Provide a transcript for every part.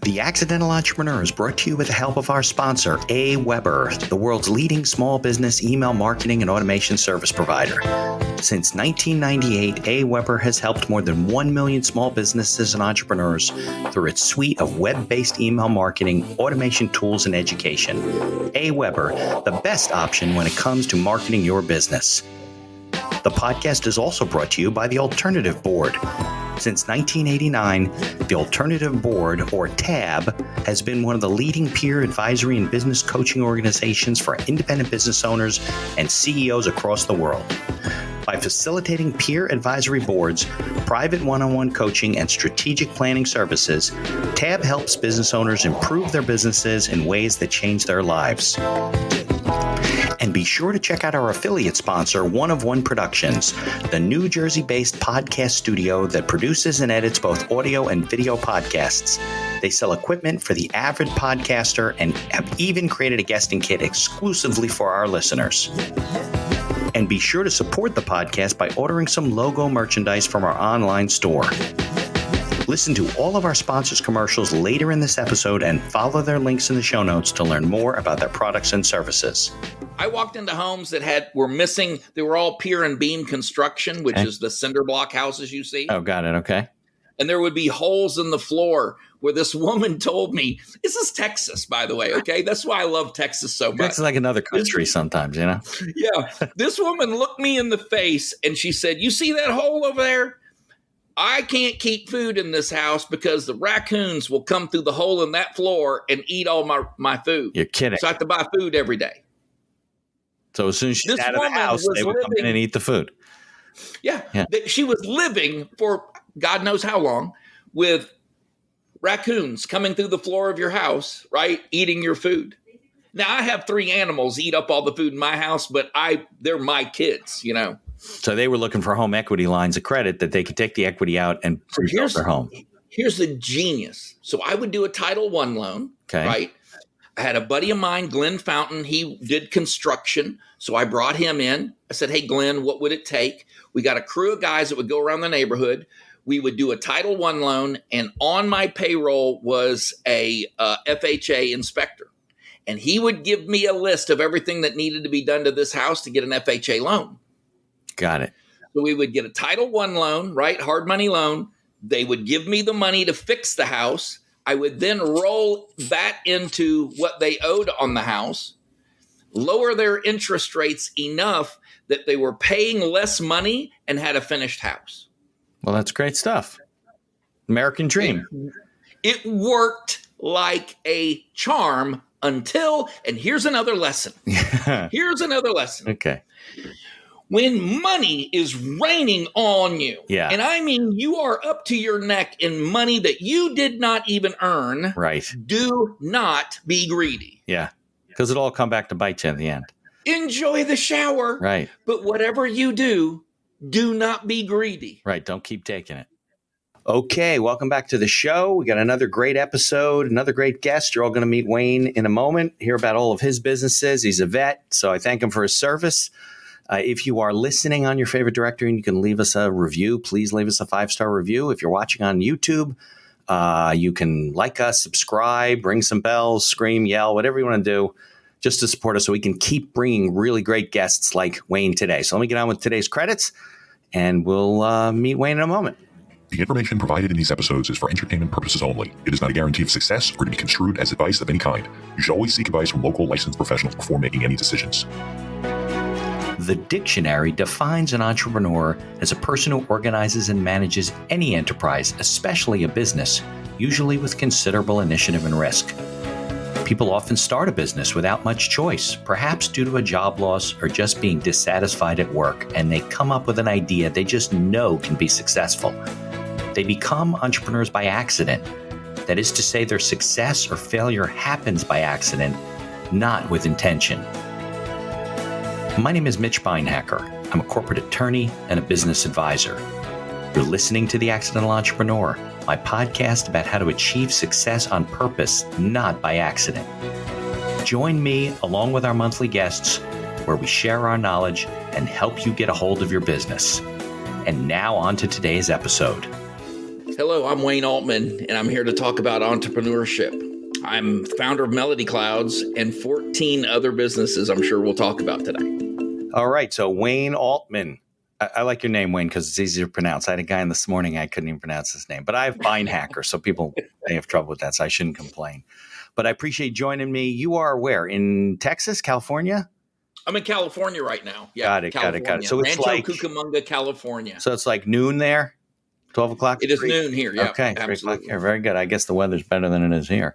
The Accidental Entrepreneur is brought to you with the help of our sponsor, AWeber, the world's leading small business email marketing and automation service provider. Since 1998, AWeber has helped more than 1 million small businesses and entrepreneurs through its suite of web-based email marketing, automation tools, and education. AWeber, the best option when it comes to marketing your business. The podcast is also brought to you by the Alternative Board. Since 1989, the Alternative Board, or TAB, has been one of the leading peer advisory and business coaching organizations for independent business owners and CEOs across the world. By facilitating peer advisory boards, private one-on-one coaching, and strategic planning services, TAB helps business owners improve their businesses in ways that change their lives. And be sure to check out our affiliate sponsor, One of One Productions, the New Jersey-based podcast studio that produces and edits both audio and video podcasts. They sell equipment for the avid podcaster and have even created a guesting kit exclusively for our listeners. And be sure to support the podcast by ordering some logo merchandise from our online store. Listen to all of our sponsors' commercials later in this episode and follow their links in the show notes to learn more about their products and services. I walked into homes that were missing. They were all pier and beam construction, which is the cinder block houses you see. Oh, got it. Okay. And there would be holes in the floor where this woman told me, this is Texas, by the way. Okay. That's why I love Texas so much. It's like another country sometimes, you know? Yeah. This woman looked me in the face and she said, you see that hole over there? I can't keep food in this house because the raccoons will come through the hole in that floor and eat all my food. You're kidding. So I have to buy food every day. So as soon as she's out of the house, they would come in and eat the food. Yeah. She was living for God knows how long with raccoons coming through the floor of your house, right? Eating your food. Now, I have 3 animals eat up all the food in my house, but they're my kids, you know. So they were looking for home equity lines of credit that they could take the equity out and rebuild their home. Here's the genius. So I would do a Title I loan, right? I had a buddy of mine, Glenn Fountain. He did construction. So I brought him in. I said, hey, Glenn, what would it take? We got a crew of guys that would go around the neighborhood. We would do a Title I loan. And on my payroll was a FHA inspector. And he would give me a list of everything that needed to be done to this house to get an FHA loan. Got it. So we would get a Title I loan, right? Hard money loan. They would give me the money to fix the house. I would then roll that into what they owed on the house, lower their interest rates enough that they were paying less money and had a finished house. Well, that's great stuff. American dream. It worked like a charm until, and here's another lesson. Here's another lesson. Okay. When money is raining on you, and I mean you are up to your neck in money that you did not even earn, right? Do not be greedy. Yeah, because it'll all come back to bite you in the end. Enjoy the shower. Right. But whatever you do not be greedy. Right, don't keep taking it. Okay, welcome back to the show. We got another great episode, another great guest. You're all going to meet Wayne in a moment, hear about all of his businesses. He's a vet, so I thank him for his service. If you are listening on your favorite directory and you can leave us a review, please leave us a 5-star review. If you're watching on YouTube, you can like us, subscribe, ring some bells, scream, yell, whatever you want to do just to support us so we can keep bringing really great guests like Wayne today. So let me get on with today's credits, and we'll meet Wayne in a moment. The information provided in these episodes is for entertainment purposes only. It is not a guarantee of success or to be construed as advice of any kind. You should always seek advice from local licensed professionals before making any decisions. The dictionary defines an entrepreneur as a person who organizes and manages any enterprise, especially a business, usually with considerable initiative and risk. People often start a business without much choice, perhaps due to a job loss or just being dissatisfied at work, and they come up with an idea they just know can be successful. They become entrepreneurs by accident. That is to say, their success or failure happens by accident, not with intention. My name is Mitch Beinhacker. I'm a corporate attorney and a business advisor. You're listening to The Accidental Entrepreneur, my podcast about how to achieve success on purpose, not by accident. Join me along with our monthly guests where we share our knowledge and help you get a hold of your business. And now on to today's episode. Hello, I'm Wayne Altman, and I'm here to talk about entrepreneurship. I'm founder of MelodyClouds and 14 other businesses I'm sure we'll talk about today. All right. So Wayne Altman. I like your name, Wayne, because it's easy to pronounce. I had a guy in this morning, I couldn't even pronounce his name. But I have Fine Hacker, so people may have trouble with that, so I shouldn't complain. But I appreciate joining me. You are where? In Texas, California? I'm in California right now. Yeah, Got it. So it's Rancho like Cucamonga, California. So it's like noon there? 12 o'clock? It is noon here, yeah. Okay, absolutely. Here. Very good. I guess the weather's better than it is here.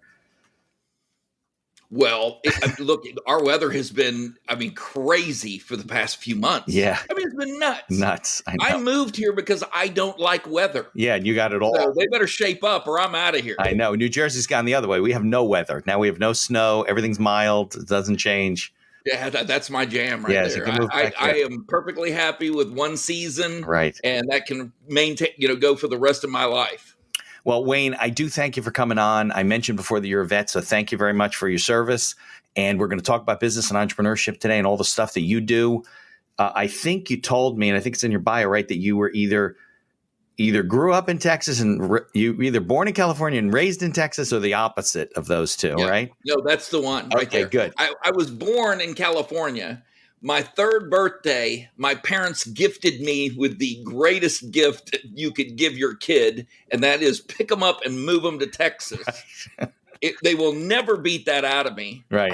Well, look, our weather has been, crazy for the past few months. Yeah. It's been nuts. Nuts. I moved here because I don't like weather. Yeah, you got it all. So they better shape up or I'm out of here. I know. New Jersey's gone the other way. We have no weather. Now we have no snow. Everything's mild. It doesn't change. Yeah, that's my jam right there. I am perfectly happy with one season. Right. And that can maintain, go for the rest of my life. Well, Wayne, I do thank you for coming on. I mentioned before that you're a vet, so thank you very much for your service. And we're going to talk about business and entrepreneurship today and all the stuff that you do. I think you told me, and I think it's in your bio, right, that you were either grew up in Texas and you either born in California and raised in Texas, or the opposite of those two, right? No, that's the one right there. Good. I was born in California. My third birthday, my parents gifted me with the greatest gift you could give your kid, and that is pick them up and move them to Texas. They will never beat that out of me. Right.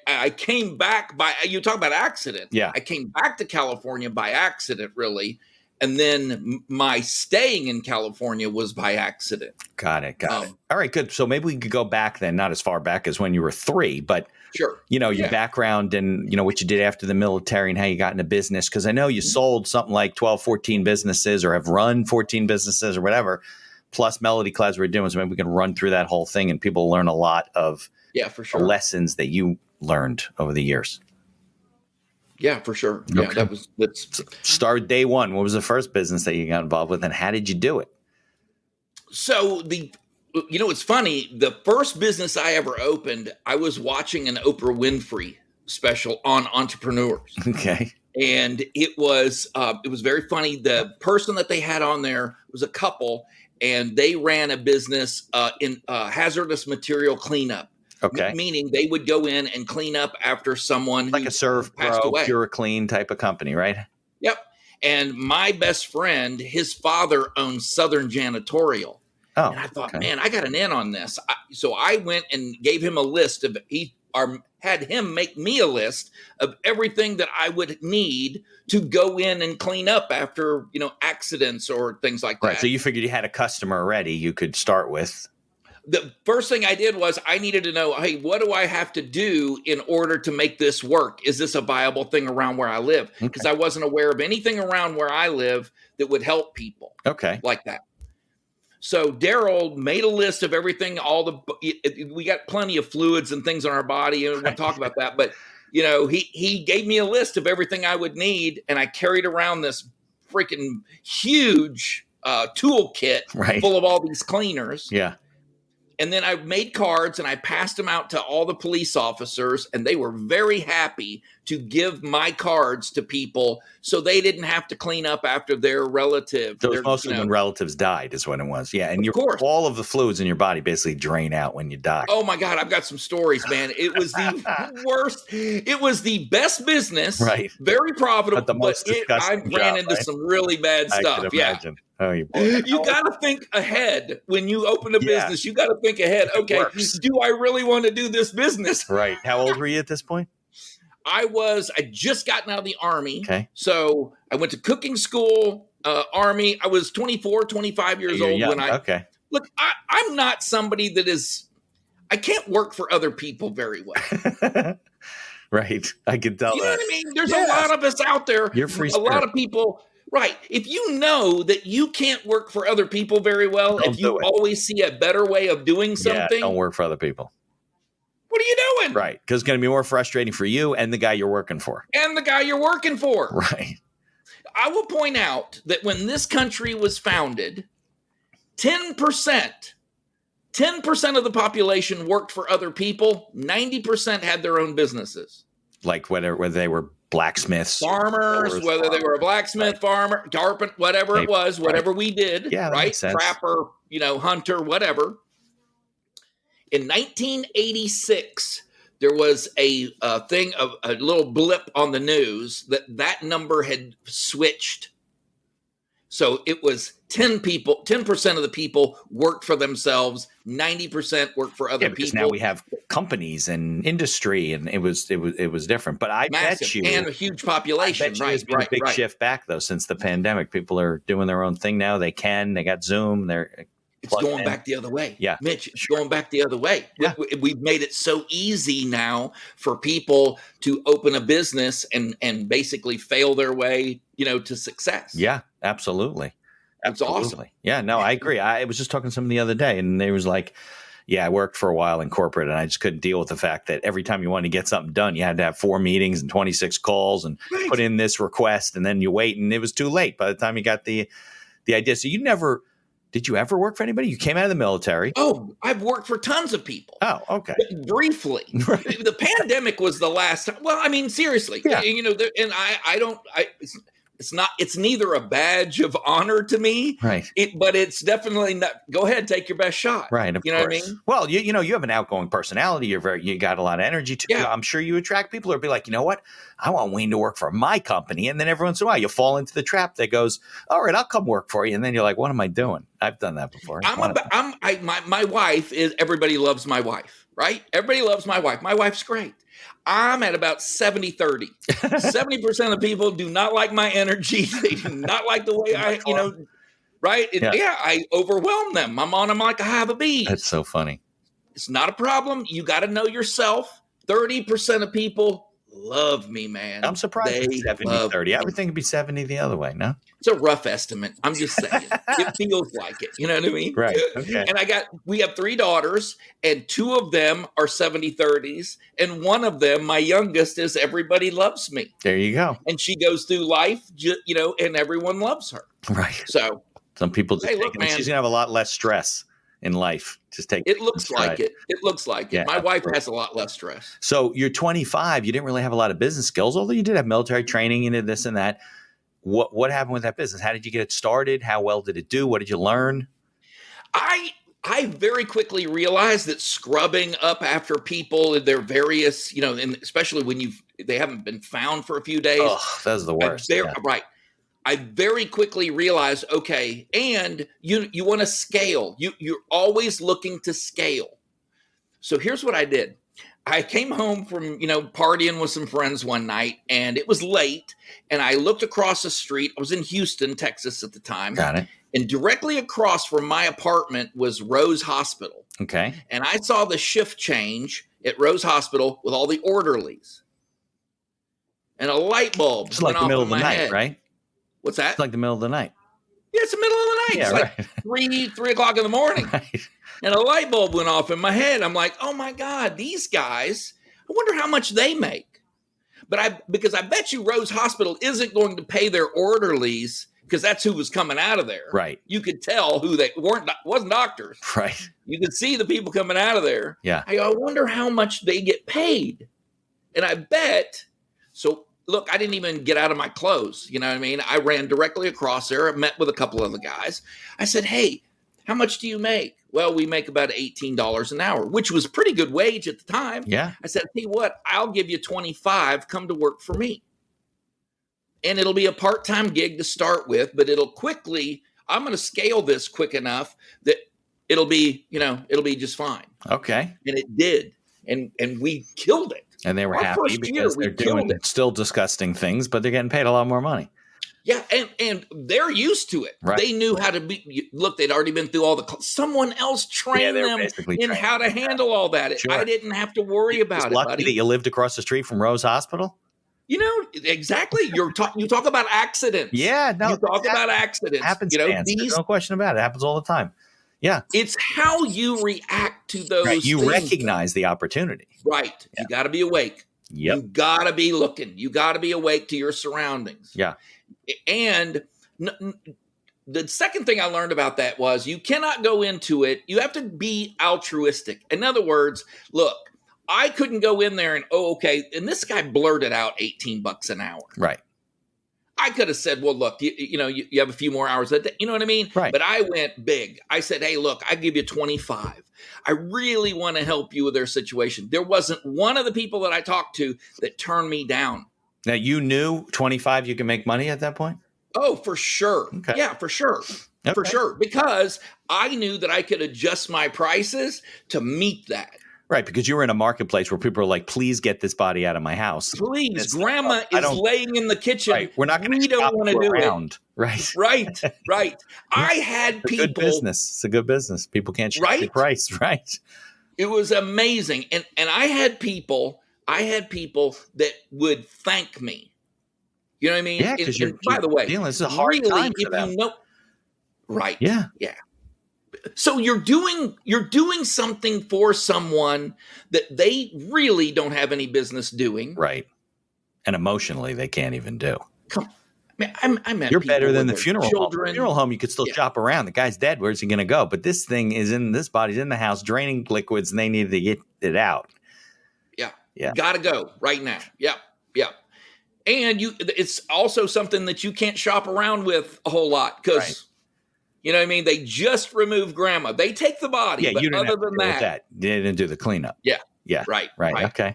I came back you talk about accident. Yeah. I came back to California by accident, really. And then my staying in California was by accident. Got it. All right, good. So maybe we could go back then, not as far back as when you were 3, but sure. Your background and, what you did after the military and how you got into business. Because I know you sold something like 12, 14 businesses or have run 14 businesses or whatever, plus MelodyClouds we're doing. So maybe we can run through that whole thing and people learn a lot of for sure. the lessons that you learned over the years. Yeah, for sure. Okay. Yeah, let's start day one. What was the first business that you got involved with and how did you do it? So it's funny. The first business I ever opened, I was watching an Oprah Winfrey special on entrepreneurs. Okay. And it was very funny. The person that they had on there was a couple, and they ran a business in hazardous material cleanup. Okay. Meaning they would go in and clean up after someone like a Serve Pro, Pure Clean type of company, right? Yep. And my best friend, his father owned Southern Janitorial. Oh, and I thought, man, I got an in on this. So I went and gave him a list of had him make me a list of everything that I would need to go in and clean up after, accidents or things like that. Right. So you figured you had a customer already you could start with. The first thing I did was I needed to know, hey, what do I have to do in order to make this work? Is this a viable thing around where I live? Because I wasn't aware of anything around where I live that would help people like that. So Daryl made a list of everything, we got plenty of fluids and things on our body, and we'll talk about that. But, he gave me a list of everything I would need, and I carried around this freaking huge toolkit full of all these cleaners. Yeah. And then I made cards and I passed them out to all the police officers, and they were very happy to give my cards to people so they didn't have to clean up after their relative. Those mostly when relatives died is when it was. Yeah. And all of the fluids in your body basically drain out when you die. Oh my God. I've got some stories, man. It was the worst. It was the best business. Right. Very profitable. But the most I ran into some really bad stuff. Yeah. Oh, you got to think ahead when you open a business. You got to think ahead. Okay, do I really want to do this business? Right. How old were you at this point? I just gotten out of the Army. Okay. So I went to cooking school, Army. I was 24, 25 years old when look, I'm not somebody that I can't work for other people very well. Right. I can tell You know what I mean? There's a lot of us out there. You're free spirit. A lot of people. Right. If you know that you can't work for other people very well, if you always see a better way of doing something. Don't work for other people. What are you doing? Right. Because it's going to be more frustrating for you and the guy you're working for. Right. I will point out that when this country was founded, 10% of the population worked for other people. 90% had their own businesses. Like whether they were blacksmiths, farmers, whether they were a blacksmith, farmer, carpenter, whatever it was, whatever we did, right? Trapper, hunter, whatever. In 1986, there was a little blip on the news that number had switched. So it was 10% of the people worked for themselves, 90% worked for other people. Now we have companies and industry, and it was different. But I bet you, and a huge population. I bet you there's been a big shift back though since the pandemic. People are doing their own thing now. They got Zoom. It's going back the other way. Yeah, Mitch, it's going back the other way. Yeah. We've made it so easy now for people to open a business and basically fail their way, to success. Yeah, absolutely. It's awesome. Yeah, no, I agree. I was just talking to someone the other day, and they was like, yeah, I worked for a while in corporate, and I just couldn't deal with the fact that every time you wanted to get something done, you had to have 4 meetings and 26 calls and put in this request, and then you wait, and it was too late by the time you got the idea. So did you ever work for anybody? You came out of the military. Oh, I've worked for tons of people. Oh, okay. Briefly. Right. The pandemic was the last time. Well, I mean, seriously, yeah. It's neither a badge of honor to me, right? But it's definitely not. Go ahead, take your best shot, right? Of course. Know what I mean? Well, you have an outgoing personality. You got a lot of energy too. Yeah. I'm sure you attract people who'll be like, you know what? I want Wayne to work for my company, and then every once in a while you fall into the trap that goes, all right, I'll come work for you, and then you're like, what am I doing? I've done that before. My wife is. Everybody loves my wife, right? Everybody loves my wife. My wife's great. I'm at about 70-30. 70% of people do not like my energy. They do not like the way right? I overwhelm them. I'm on them like a hive of bees. That's so funny. It's not a problem. You got to know yourself. 30% of people love me, man. I'm surprised it's 70-30. I would think it'd be 70 the other way, no? It's a rough estimate. I'm just saying. It feels like it. You know what I mean? Right. Okay. And we have 3 daughters, and 2 of them are 70-30s. And one of them, my youngest, is everybody loves me. There you go. And she goes through life, and everyone loves her. Right. So some people just she's going to have a lot less stress in life. Just take it. Looks like it. It looks like it. My wife has a lot less stress. So you're 25. You didn't really have a lot of business skills, although you did have military training, you did this and that. What happened with that business? How did you get it started? How well did it do? What did you learn? I very quickly realized that scrubbing up after people in their various, and especially when they haven't been found for a few days. Oh, that's the worst. Right. I very quickly realized, okay, and you want to scale. You're always looking to scale. So here's what I did. I came home from, partying with some friends one night, and it was late, and I looked across the street. I was in Houston, Texas at the time. Got it. And directly across from my apartment was Rose Hospital. Okay. And I saw the shift change at Rose Hospital with all the orderlies. And a light bulb It's like the middle of the night, head. Right? What's that? It's like the middle of the night. Yeah, it's the middle of the night. Yeah, it's like 3 o'clock in the morning. Right. And a light bulb went off in my head. I'm like, oh my God, these guys, I wonder how much they make. Because I bet you Rose Hospital isn't going to pay their orderlies because that's who was coming out of there. Right. You could tell who they wasn't doctors. Right. You could see the people coming out of there. Yeah. I wonder how much they get paid. And I bet, so look, I didn't even get out of my clothes. You know what I mean? I ran directly across there. I met with a couple of the guys. I said, hey, how much do you make? Well, we make about $18 an hour, which was a pretty good wage at the time. Yeah. I said, hey, what? I'll give you 25. Come to work for me. And it'll be a part-time gig to start with, but I'm going to scale this quick enough that it'll be just fine. Okay. And it did. And we killed it. And they were happy because they're doing still disgusting things, but they're getting paid a lot more money. Yeah, and they're used to it. Right. They knew how to be. Look, they'd already been through all someone else trained them in how to handle all that. Sure. I didn't have to worry about it. Lucky that you lived across the street from Rose Hospital. Exactly. You talk about accidents. Yeah, no, you talk about accidents. Happens. There's no question about it. It happens all the time. Yeah, it's how you react to those. Right. You things. recognize the opportunity. Right. Yeah. You got to be awake. Yep. You got to be looking. You got to be awake to your surroundings. Yeah. And the second thing I learned about that was you cannot go into it. You have to be altruistic. In other words, look, I couldn't go in there and, okay. And this guy blurted out $18 an hour. Right. I could have said, well, look, you have a few more hours a day. You know what I mean? Right. But I went big. I said, hey, look, I give you 25. I really want to help you with their situation. There wasn't one of the people that I talked to that turned me down. Now, you knew 25 you can make money at that point? Oh, for sure. Okay. Yeah, for sure. Okay. For sure. Because I knew that I could adjust my prices to meet that. Right, because you were in a marketplace where people are like, please get this body out of my house. Please, grandma is laying in the kitchen. Right, we're not going to don't want to do it. Right. Right. I had people. Good business. It's a good business. People can't shoot the price. Right. It was amazing. And I had people that would thank me. You know what I mean? Yeah, because by the way, this is a hard time for them. Right. Yeah. Yeah. So you're doing something for someone that they really don't have any business doing. Right. And emotionally, they can't even do. Come on. I met you're better than the funeral home. The funeral home, you could still shop around. The guy's dead. Where's he going to go? But this body's in the house draining liquids, and they need to get it out. Yeah. Yeah. Got to go right now. Yep. Yep. And it's also something that you can't shop around with a whole lot because. Right. You know what I mean? They just remove grandma. They take the body, but other than that, they didn't do the cleanup. Yeah. Yeah. Right. Okay.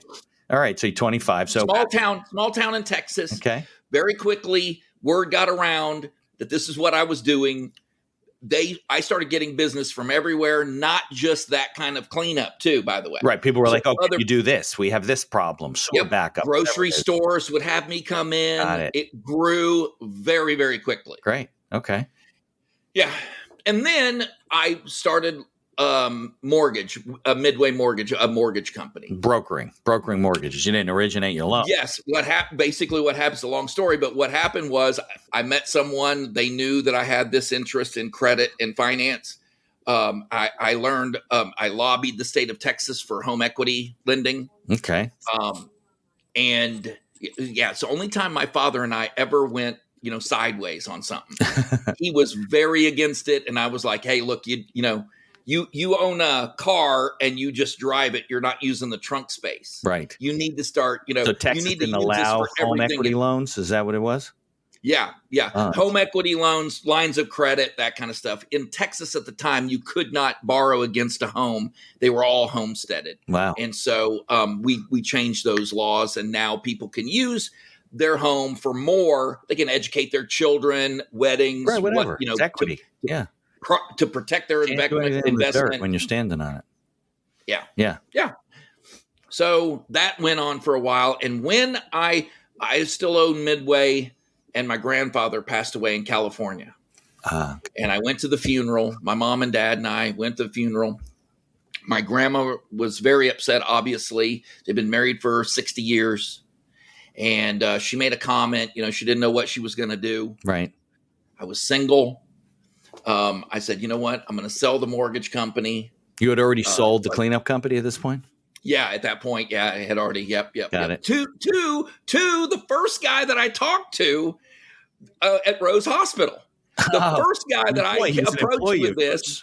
All right. So you're 25. So small town in Texas. Okay. Very quickly, word got around that this is what I was doing. I started getting business from everywhere, not just that kind of cleanup too, by the way. Right. People were like, oh, you do this. We have this problem. So we're back up. Grocery stores would have me come in. It grew very, very quickly. Great. Okay. Yeah. And then I started a Midway Mortgage, a mortgage company. Brokering mortgages. You didn't originate your loan. Yes. Basically what happens, a long story, but what happened was I met someone, they knew that I had this interest in credit and finance. I learned, I lobbied the state of Texas for home equity lending. Okay. And yeah, it's the only time my father and I ever went sideways on something. He was very against it. And I was like, hey, look, you own a car and you just drive it. You're not using the trunk space. Right. You need to start, so Texas you need to didn't allow home equity loans. Is that what it was? Yeah. Yeah. Home equity loans, lines of credit, that kind of stuff. In Texas at the time, you could not borrow against a home. They were all homesteaded. Wow. And so we changed those laws and now people can use their home for more. They can educate their children, weddings, right, whatever. It's equity. To protect their investment when you're standing on it. Yeah. Yeah. Yeah. So that went on for a while. And when I still owned Midway and my grandfather passed away in California. And I went to the funeral. My mom and dad and I went to the funeral. My grandma was very upset, obviously. They'd been married for 60 years. And she made a comment, she didn't know what she was going to do. Right. I was single. I said, you know what? I'm going to sell the mortgage company. You had already sold the cleanup company at this point? Yeah, at that point. Yeah, I had already. Yep. Got it. To the first guy that I talked to at Rose Hospital. The first guy that I approached with this.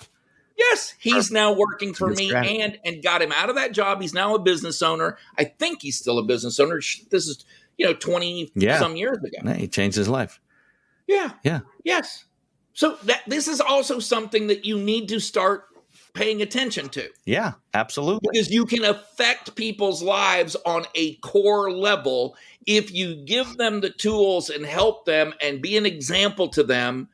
Yes, he's now working for me and got him out of that job. He's now a business owner. I think he's still a business owner. This is, 20 some years ago. Yeah, he changed his life. Yeah. Yeah. Yes. So this is also something that you need to start paying attention to. Yeah, absolutely. Because you can affect people's lives on a core level if you give them the tools and help them and be an example to them.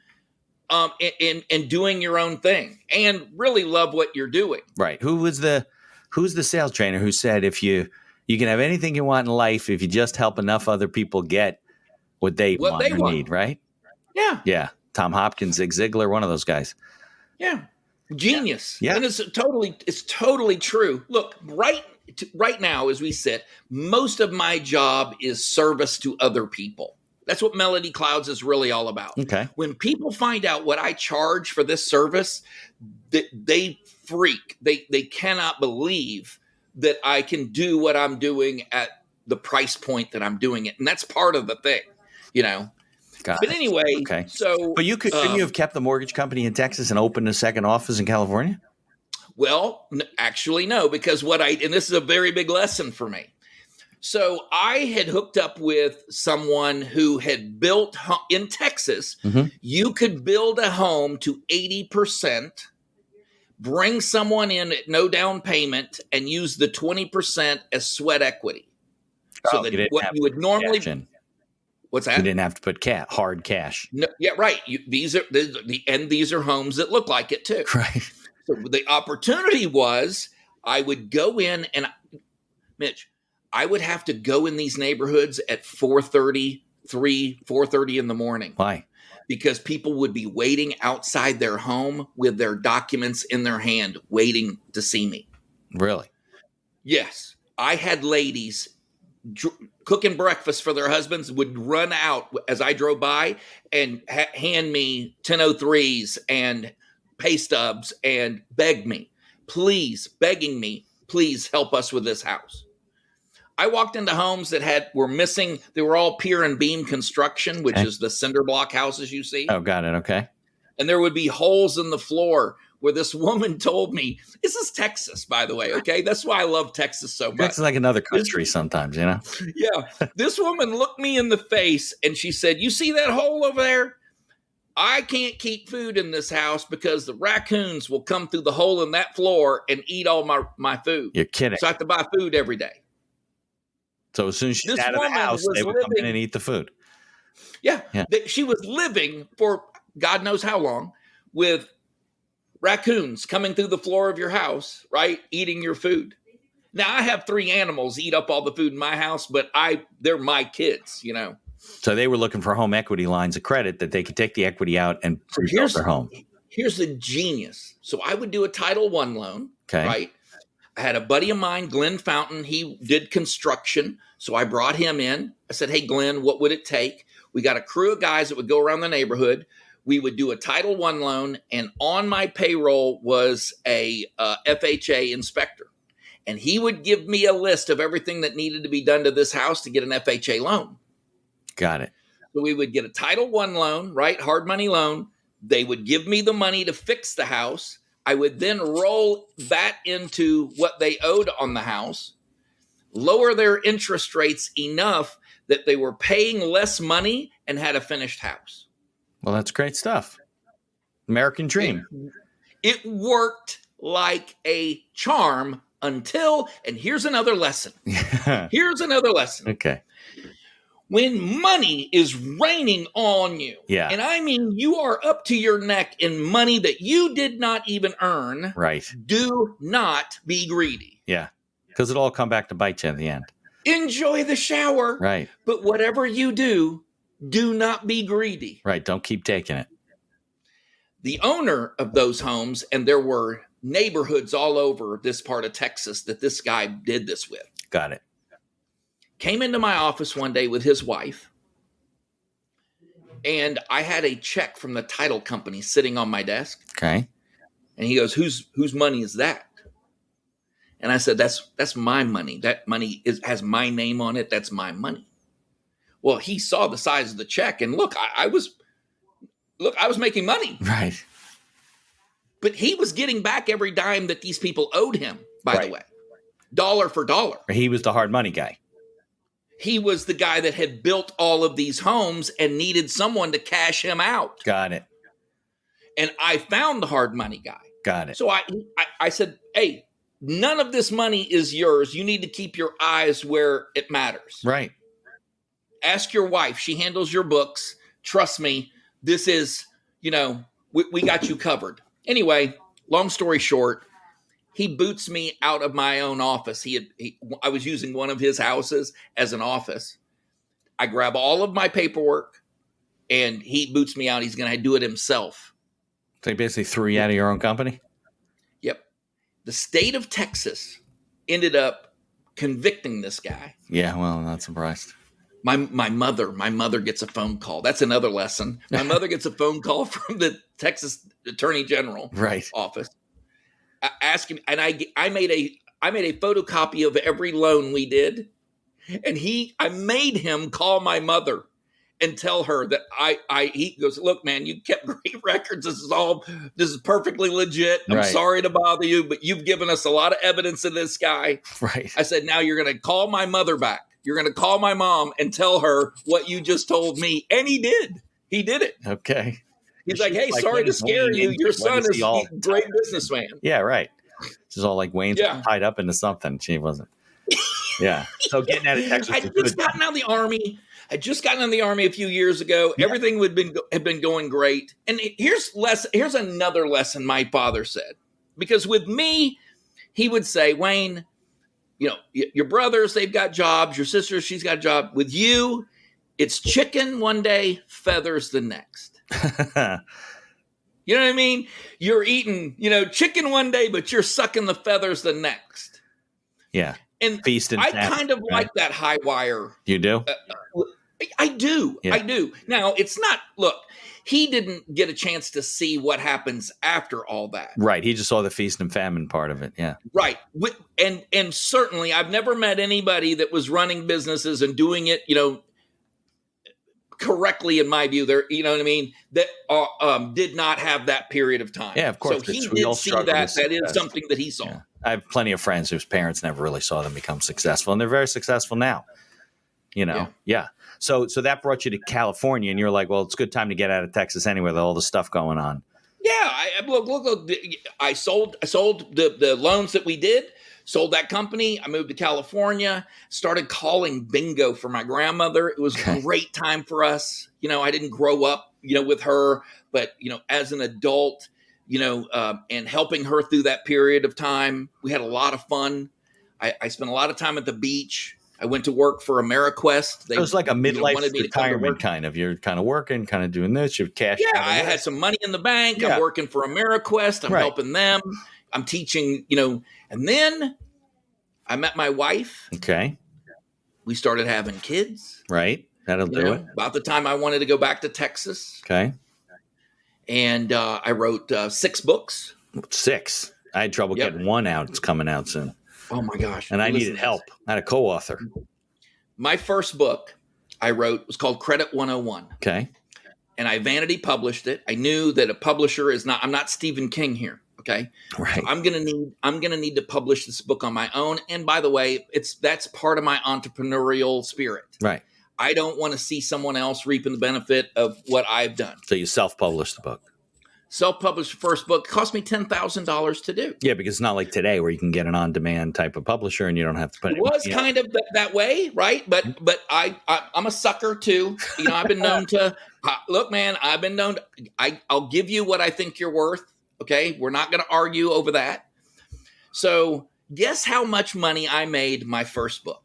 In doing your own thing and really love what you're doing. Right. Who's the sales trainer who said if you can have anything you want in life if you just help enough other people get what they want or need, right? Yeah. Yeah. Tom Hopkins, Zig Ziglar, one of those guys. Yeah. Genius. Yeah. And it's totally true. Look, right now as we sit, most of my job is service to other people. That's what MelodyClouds is really all about. Okay. When people find out what I charge for this service, they freak. They cannot believe that I can do what I'm doing at the price point that I'm doing it. And that's part of the thing, But anyway, okay. So but couldn't you have kept the mortgage company in Texas and opened a second office in California? Well, actually, no, because and this is a very big lesson for me. So I had hooked up with someone who had built in Texas. Mm-hmm. You could build a home to 80%, bring someone in at no down payment, and use the 20% as sweat equity. So that what you would normally. What's that? You didn't have to put hard cash. No, yeah, right. These are homes that look like it too. Right. So the opportunity was I would go in and Mitch, I would have to go in these neighborhoods at 4:30 in the morning. Why? Because people would be waiting outside their home with their documents in their hand, waiting to see me. Really? Yes. I had ladies cooking breakfast for their husbands would run out as I drove by and hand me 1003s and pay stubs and begging me, please help us with this house. I walked into homes that were missing. They were all pier and beam construction, which is the cinder block houses you see. Oh, got it. Okay. And there would be holes in the floor where this woman told me, this is Texas, by the way. Okay. That's why I love Texas so much. Texas is like another country sometimes, you know? Yeah. This woman looked me in the face and she said, you see that hole over there? I can't keep food in this house because the raccoons will come through the hole in that floor and eat all my food. You're kidding. So I have to buy food every day. So as soon as she's out of the house, they would come in and eat the food. Yeah. She was living for God knows how long with raccoons coming through the floor of your house, right? Eating your food. Now I have 3 animals eat up all the food in my house, but they're my kids, you know? So they were looking for home equity lines of credit that they could take the equity out and build their home. Here's the genius. So I would do a Title I loan, right? I had a buddy of mine, Glenn Fountain. He did construction. So I brought him in. I said, hey, Glenn, what would it take? We got a crew of guys that would go around the neighborhood. We would do a Title I loan. And on my payroll was a FHA inspector. And he would give me a list of everything that needed to be done to this house to get an FHA loan. Got it. So we would get a Title I loan, right? Hard money loan. They would give me the money to fix the house. I would then roll that into what they owed on the house, lower their interest rates enough that they were paying less money and had a finished house. Well, that's great stuff. American dream. It worked like a charm until, and here's another lesson. Here's another lesson. Okay. When money is raining on you, and I mean you are up to your neck in money that you did not even earn, right? Do not be greedy. Yeah, because it'll all come back to bite you at the end. Enjoy the shower, right? But whatever you do, do not be greedy. Right, don't keep taking it. The owner of those homes, and there were neighborhoods all over this part of Texas that this guy did this with. Got it. Came into my office one day with his wife, and I had a check from the title company sitting on my desk. Okay. And he goes, whose money is that? And I said, that's my money. That money has my name on it. That's my money. Well, he saw the size of the check, and look, I was making money. Right. But he was getting back every dime that these people owed him, by the way. Dollar for dollar. He was the hard money guy. He was the guy that had built all of these homes and needed someone to cash him out. Got it. And I found the hard money guy. Got it. So I said, hey, none of this money is yours. You need to keep your eyes where it matters. Right. Ask your wife. She handles your books. Trust me, this is, we got you covered. Anyway, long story short, he boots me out of my own office. I was using one of his houses as an office. I grab all of my paperwork and he boots me out. He's going to do it himself. So he basically threw you out of your own company? Yep. The state of Texas ended up convicting this guy. Yeah, well, I'm not surprised. My mother gets a phone call. That's another lesson. My mother gets a phone call from the Texas Attorney General office. Asking, and I made a photocopy of every loan we did, and I made him call my mother and tell her that he goes, look, man, you kept great records. This is perfectly legit. I'm sorry to bother you, but you've given us a lot of evidence of this guy. Right. I said, now you're going to call my mother back. You're going to call my mom and tell her what you just told me. And he did. He did it. Okay. He's like, hey, sorry to scare you. Your son is a great businessman. Yeah, right. This is all like Wayne's tied up into something. She wasn't. Yeah. So getting out of Texas. I just gotten out of the Army. I just gotten out of the Army a few years ago. Yeah. Everything had been going great. And here's another lesson my father said. Because with me, he would say, Wayne, your brothers, they've got jobs. Your sister, she's got a job. With you, it's chicken one day, feathers the next. You know what I mean? You're eating, chicken one day, but you're sucking the feathers the next. Yeah. And I kind of like that high wire. You do? I do. Yeah. I do. Now, it's not, look, he didn't get a chance to see what happens after all that. Right. He just saw the feast and famine part of it. Yeah. Right. And certainly I've never met anybody that was running businesses and doing it, correctly, in my view, there, you know what I mean, that did not have that period of time. Yeah, of course. So he did see that. That is something that he saw. Yeah. I have plenty of friends whose parents never really saw them become successful, and they're very successful now. Yeah. So that brought you to California, and you're like, well, it's a good time to get out of Texas anyway, with all the stuff going on. Yeah, look. I sold the loans that we did. Sold that company. I moved to California, started calling bingo for my grandmother. It was a great time for us. I didn't grow up, with her, but, as an adult, and helping her through that period of time, we had a lot of fun. I spent a lot of time at the beach. I went to work for AmeriQuest. It was like a midlife retirement kind of. You're kind of working, kind of doing this. You have cash. Yeah, I had some money in the bank. Yeah. I'm working for AmeriQuest. I'm helping them. I'm teaching, and then I met my wife. Okay. We started having kids. Right. That'll do it. About the time I wanted to go back to Texas. Okay. And I wrote 6 books. 6? I had trouble getting one out. It's coming out soon. Oh, my gosh. And I needed help. I had a co-author. My first book I wrote was called Credit 101. Okay. And I vanity published it. I knew that a publisher I'm not Stephen King here. Okay. Right. So I'm gonna need to publish this book on my own. And by the way, that's part of my entrepreneurial spirit. Right. I don't want to see someone else reaping the benefit of what I've done. So you self-published the book. Self-published first book cost me $10,000 to do. Yeah, because it's not like today where you can get an on-demand type of publisher and you don't have to put it. It was kind of that way, right? But I'm a sucker too. I've been known to look, man. I've been known. I'll give you what I think you're worth. Okay, we're not going to argue over that. So, guess how much money I made my first book?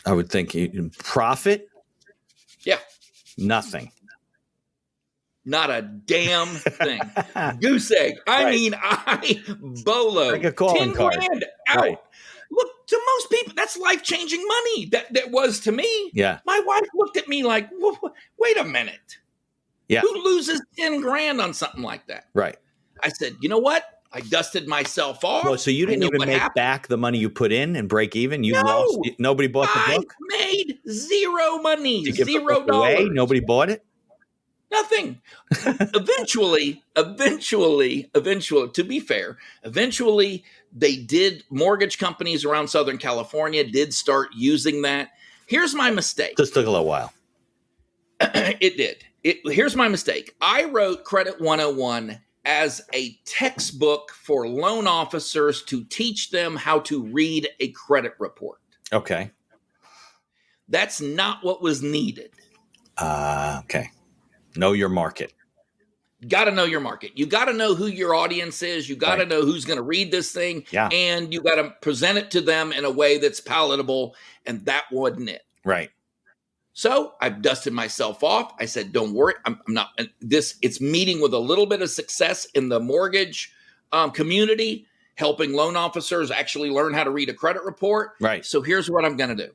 I would think profit. Yeah, nothing. Not a damn thing. Goose egg. I mean, bolo. Like a calling card. $10,000 out. Right. Look, to most people, that's life-changing money. That was to me. Yeah. My wife looked at me like, wait a minute. Yeah. Who loses $10,000 on something like that? Right. I said, you know what? I dusted myself off. Well, so you didn't even make back the money you put in and break even? You lost. Nobody bought the book? I made zero money. Did you give $0. The book away? Nobody bought it? Nothing. Eventually, to be fair, they did. Mortgage companies around Southern California did start using that. Here's my mistake. Just took a little while. It did. Here's my mistake. I wrote Credit 101 as a textbook for loan officers to teach them how to read a credit report. Okay. That's not what was needed. Okay. Know your market. Got to know your market. You got to know who your audience is. You got to know who's going to read this thing. Yeah. And you got to present it to them in a way that's palatable. And that wasn't it. Right. So I dusted myself off. I said, don't worry. I'm not it's meeting with a little bit of success in the mortgage community, helping loan officers actually learn how to read a credit report. Right. So here's what I'm going to do.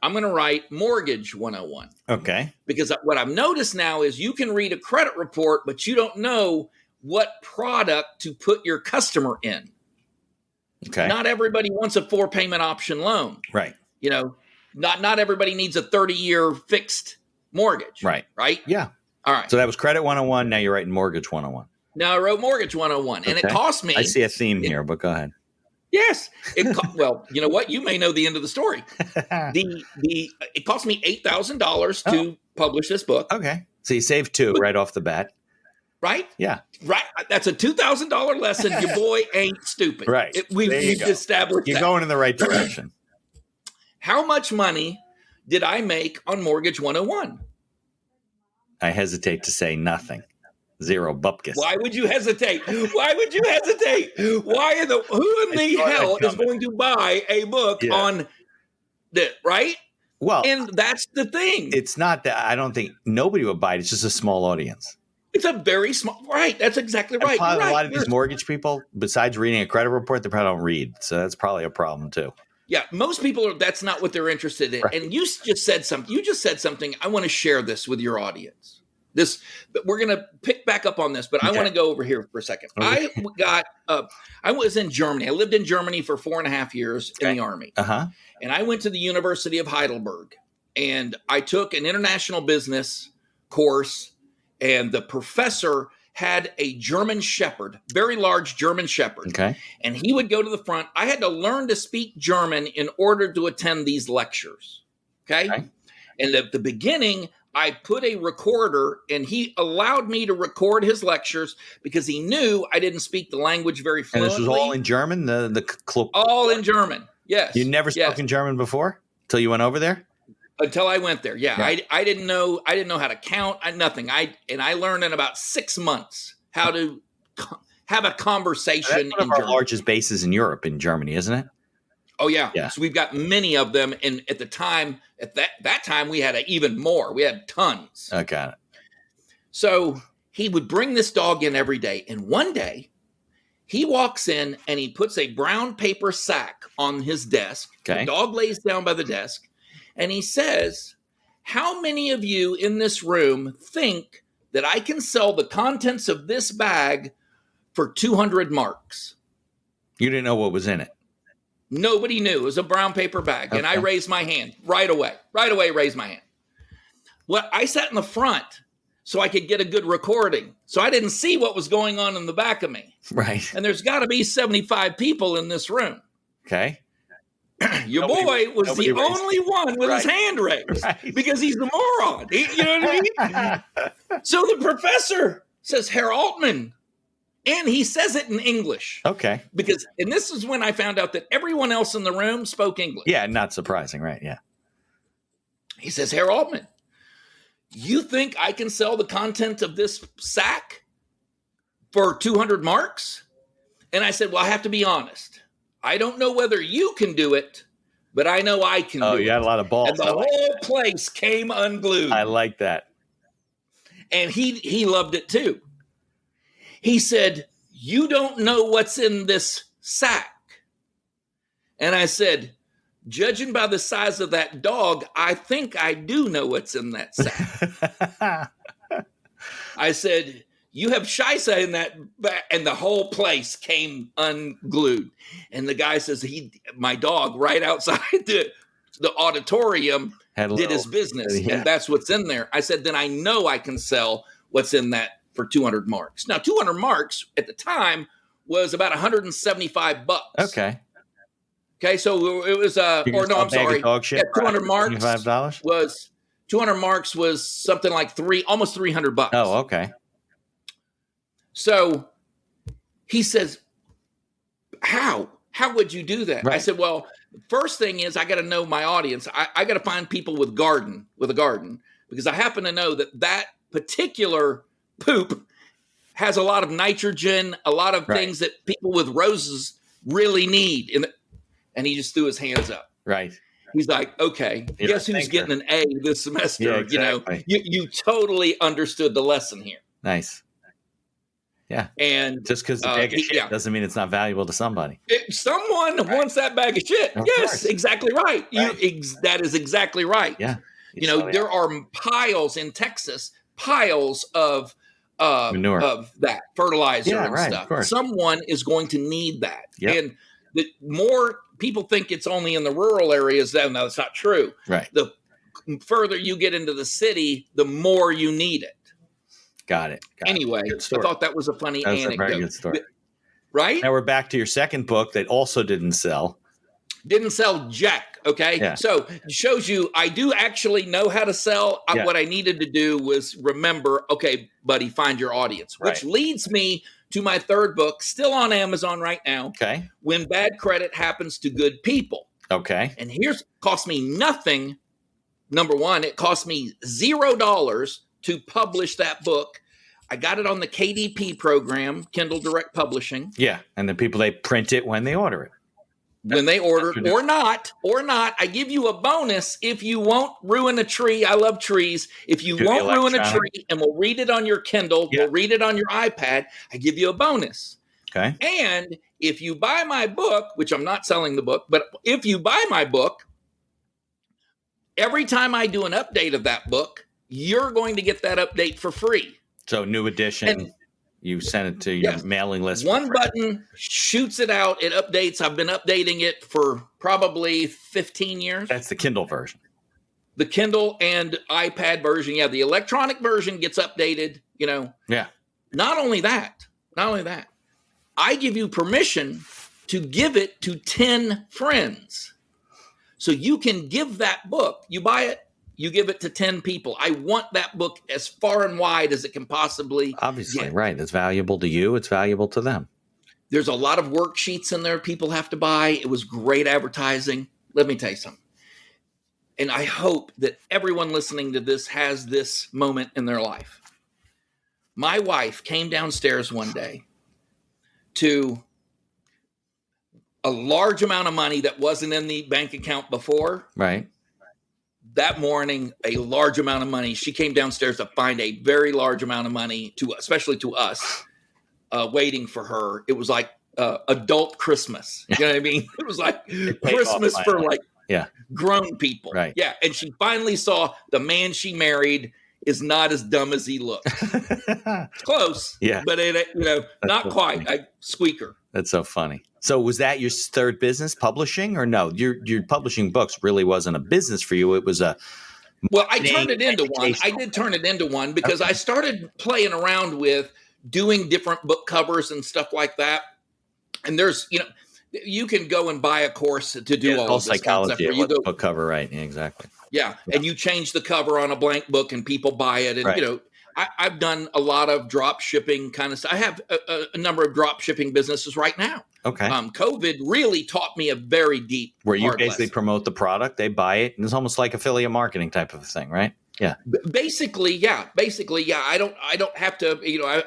I'm going to write Mortgage 101. Okay. Because what I've noticed now is you can read a credit report, but you don't know what product to put your customer in. Okay. Not everybody wants a 4-payment option loan. Right. Not everybody needs a 30-year fixed mortgage. Right. Yeah. All right. So that was Credit 101. Now you're writing Mortgage 101. Now I wrote Mortgage 101, and it cost me. I see a theme here, but go ahead. Yes. Well, you know what? You may know the end of the story. It cost me $8,000 to publish this book. Okay. So you saved two right off the bat. Right? Yeah. Right. That's a $2,000 lesson. Your boy ain't stupid. Right. We've established You're going in the right direction. How much money did I make on Mortgage 101? I hesitate to say nothing. Zero bupkis. Why would you hesitate? Why would you hesitate? Who in the hell is going to buy a book on that, right? Well, and that's the thing. It's not that I don't think nobody would buy it. It's just a small audience. It's a very small, right? That's exactly right. A lot of these mortgage people, besides reading a credit report, they probably don't read. So that's probably a problem too. Yeah, most people that's not what they're interested in. Right. And you just said something. I want to share this with your audience. But we're going to pick back up on this, but I want to go over here for a second. Okay. I was in Germany. I lived in Germany for 4.5 years in the Army. And I went to the University of Heidelberg, and I took an international business course, and the professor had a German Shepherd, very large German Shepherd. Okay. And he would go to the front. I had to learn to speak German in order to attend these lectures. Okay. And at the beginning, I put a recorder, and he allowed me to record his lectures because he knew I didn't speak the language very fluently. And this was all in German? All in German, yes. You never spoke in German before until you went over there? Until I went there, yeah. I didn't know how to count, nothing. I learned in about 6 months how to have a conversation. That's one of our largest bases in Europe, in Germany, isn't it? Oh yeah. So we've got many of them, and at that time we had even more. We had tons. I got it. So he would bring this dog in every day, and one day he walks in and he puts a brown paper sack on his desk. The dog lays down by the desk, and he says, "How many of you in this room think that I can sell the contents of this bag for 200 marks?" You didn't know what was in it. Nobody knew. It was a brown paper bag. And I raised my hand right away. Raised my hand. Well, I sat in the front so I could get a good recording. So I didn't see what was going on in the back of me. Right. And there's got to be 75 people in this room. Okay. Your boy was the only one with his hand raised because he's the moron. You know what I mean? So the professor says, "Herr Altman." And he says it in English. Okay. And this is when I found out that everyone else in the room spoke English. Yeah, not surprising, right? Yeah. He says, "Herr Altman, you think I can sell the content of this sack for 200 marks? And I said, "Well, I have to be honest. I don't know whether you can do it, but I know I can do it." Oh, you had a lot of balls. And the whole place came unglued. I like that. And he loved it too. He said, "You don't know what's in this sack." And I said, "Judging by the size of that dog, I think I do know what's in that sack." I said, "You have scheisse in that," and the whole place came unglued. And the guy says, my dog right outside the auditorium did his business, and that's what's in there. I said, "Then I know I can sell what's in that for 200 marks. Now, 200 marks at the time was about $175. Okay. Okay, so it was I'm sorry. Yeah, 200 marks $25 was something like almost $300. Oh, okay. So he says, "How would you do that?" Right. I said, "Well, first thing is I got to know my audience. I got to find people with a garden, because I happen to know that particular poop has a lot of nitrogen, a lot of things that people with roses really need." And he just threw his hands up. Right. He's like, "Okay, guess who's getting an A this semester?" Yeah, exactly. You totally understood the lesson here. Nice. Yeah. And just because the bag of shit doesn't mean it's not valuable to somebody. Someone wants that bag of shit. Of course. Exactly right. That is exactly right. Yeah. There are piles in Texas, of manure, of that fertilizer and stuff. Someone is going to need that. Yep. And the more people think it's only in the rural areas, no, that's not true. Right. The further you get into the city, the more you need it. Got it. Anyway, I thought that was a funny anecdote. A very good story. Right? Now we're back to your second book that also didn't sell. Didn't sell jack. Okay. Yeah. So it shows you I do actually know how to sell. Yeah. What I needed to do was remember, okay, buddy, find your audience, which leads me to my third book, still on Amazon right now. Okay. When Bad Credit Happens to Good People. Okay. And here's cost me nothing. Number one, it cost me $0 to publish that book. I got it on the KDP program, Kindle Direct Publishing. Yeah. And the people, they print it when they order it. When they order or not, I give you a bonus if you won't ruin a tree. I love trees. If you won't ruin a tree and we'll read it on your Kindle, we'll read it on your iPad, I give you a bonus. Okay. And if you buy my book, which I'm not selling the book, but if you buy my book, every time I do an update of that book, you're going to get that update for free. So new edition. And you send it to your mailing list. One button shoots it out. It updates. I've been updating it for probably 15 years. That's the Kindle version. The Kindle and iPad version. Yeah, the electronic version gets updated, Yeah. Not only that, I give you permission to give it to 10 friends. So you can give that book. You buy it. You give it to 10 people. I want that book as far and wide as it can possibly Obviously, get. Right. It's valuable to you. It's valuable to them. There's a lot of worksheets in there people have to buy. It was great advertising. Let me tell you something. And I hope that everyone listening to this has this moment in their life. My wife came downstairs one day to a large amount of money that wasn't in the bank account before. Right. That morning, a large amount of money. She came downstairs to find a very large amount of money, especially to us, waiting for her. It was like adult Christmas. You know what I mean? It was like Christmas for grown people. Right. Yeah. And she finally saw the man she married is not as dumb as he looked. Close. Yeah. But not so quite. Funny. Squeaker. That's so funny. So was that your third business, publishing, or no? Your publishing books really wasn't a business for you. It was a I turned it into one. I did turn it into one because I started playing around with doing different book covers and stuff like that. And there's, you can go and buy a course to do all of this psychology. Kind of stuff. Book cover, right? Yeah, exactly. Yeah, and you change the cover on a blank book, and people buy it, and I've done a lot of drop shipping kind of stuff. I have a number of drop shipping businesses right now. Okay. COVID really taught me a very deep where you basically promote the product, they buy it, and it's almost like affiliate marketing type of a thing, right? Yeah. Basically, yeah. I don't have to.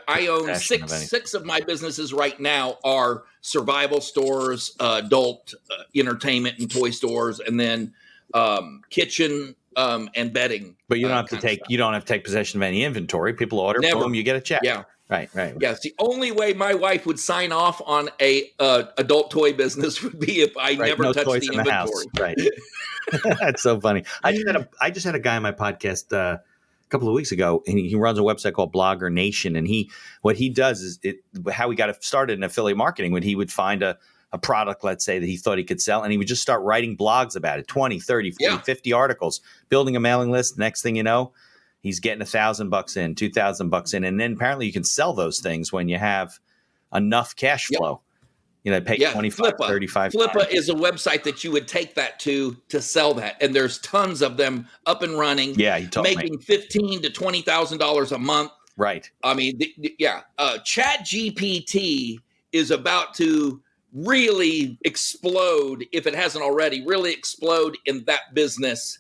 I own six of my businesses right now are survival stores, adult entertainment and toy stores, and then kitchen and bedding. But you don't have to take possession of any inventory. People order, boom, you get a check. Yeah. Right. Yeah, it's the only way my wife would sign off on a adult toy business would be if I never touched the inventory. Right. That's so funny. I just had a guy on my podcast a couple of weeks ago, and he runs a website called Blogger Nation. And what he does is how he got started in affiliate marketing when he would find a product, let's say, that he thought he could sell, and he would just start writing blogs about it, 20, 30, 40, 50 articles, building a mailing list. Next thing you know, he's getting $1,000 in, $2,000 in. And then apparently you can sell those things when you have enough cash flow. Pay 25, 35. Flippa is a website that you would take that to sell that. And there's tons of them up and running. Yeah, he told making $15,000 to $20,000 a month. Right. I mean, ChatGPT is about to really explode, if it hasn't already, really explode in that business.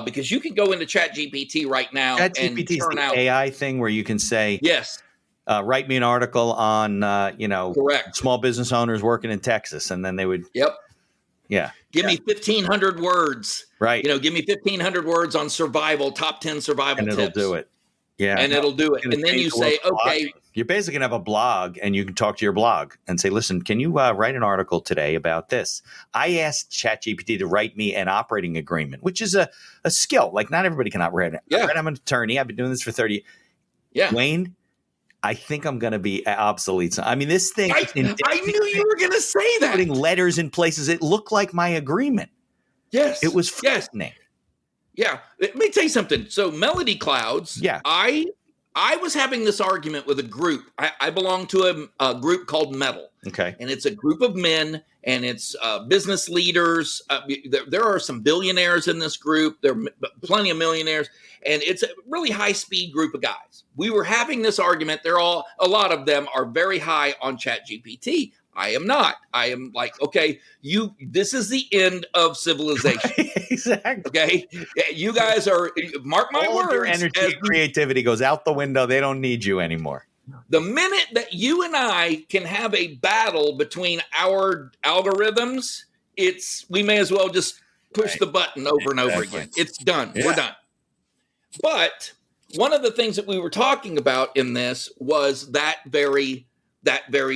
Because you can go into ChatGPT right now and turn out AI thing where you can say, yes, write me an article on, correct, small business owners working in Texas. And then they would, give me 1,500 words, right? Give me 1,500 words on survival, top 10 survival tips. And it'll do it. Yeah. And it'll do it. And then you say, okay. You're basically going to have a blog, and you can talk to your blog and say, listen, can you write an article today about this? I asked ChatGPT to write me an operating agreement, which is a skill. Like, not everybody can operate it. Yeah. I'm an attorney. I've been doing this for 30 years. Yeah. Wayne, I think I'm going to be obsolete. I mean, this thing. I knew you were going to say that. Putting letters in places. It looked like my agreement. Yes. It was frightening. Yeah. Let me tell you something. So MelodyClouds, Yeah. I was having this argument with a group. I belong to a group called Metal. Okay. And it's a group of men, and it's business leaders. There are some billionaires in this group. There are plenty of millionaires. And it's a really high-speed group of guys. We were having this argument. A lot of them are very high on ChatGPT. I am not. I am like, okay, this is the end of civilization. Exactly. Okay. You guys are, mark my All words. your energy and creativity goes out the window. They don't need you anymore. The minute that you and I can have a battle between our algorithms, we may as well just push the button over and over again. It's done. Yeah. We're done. But one of the things that we were talking about in this was that very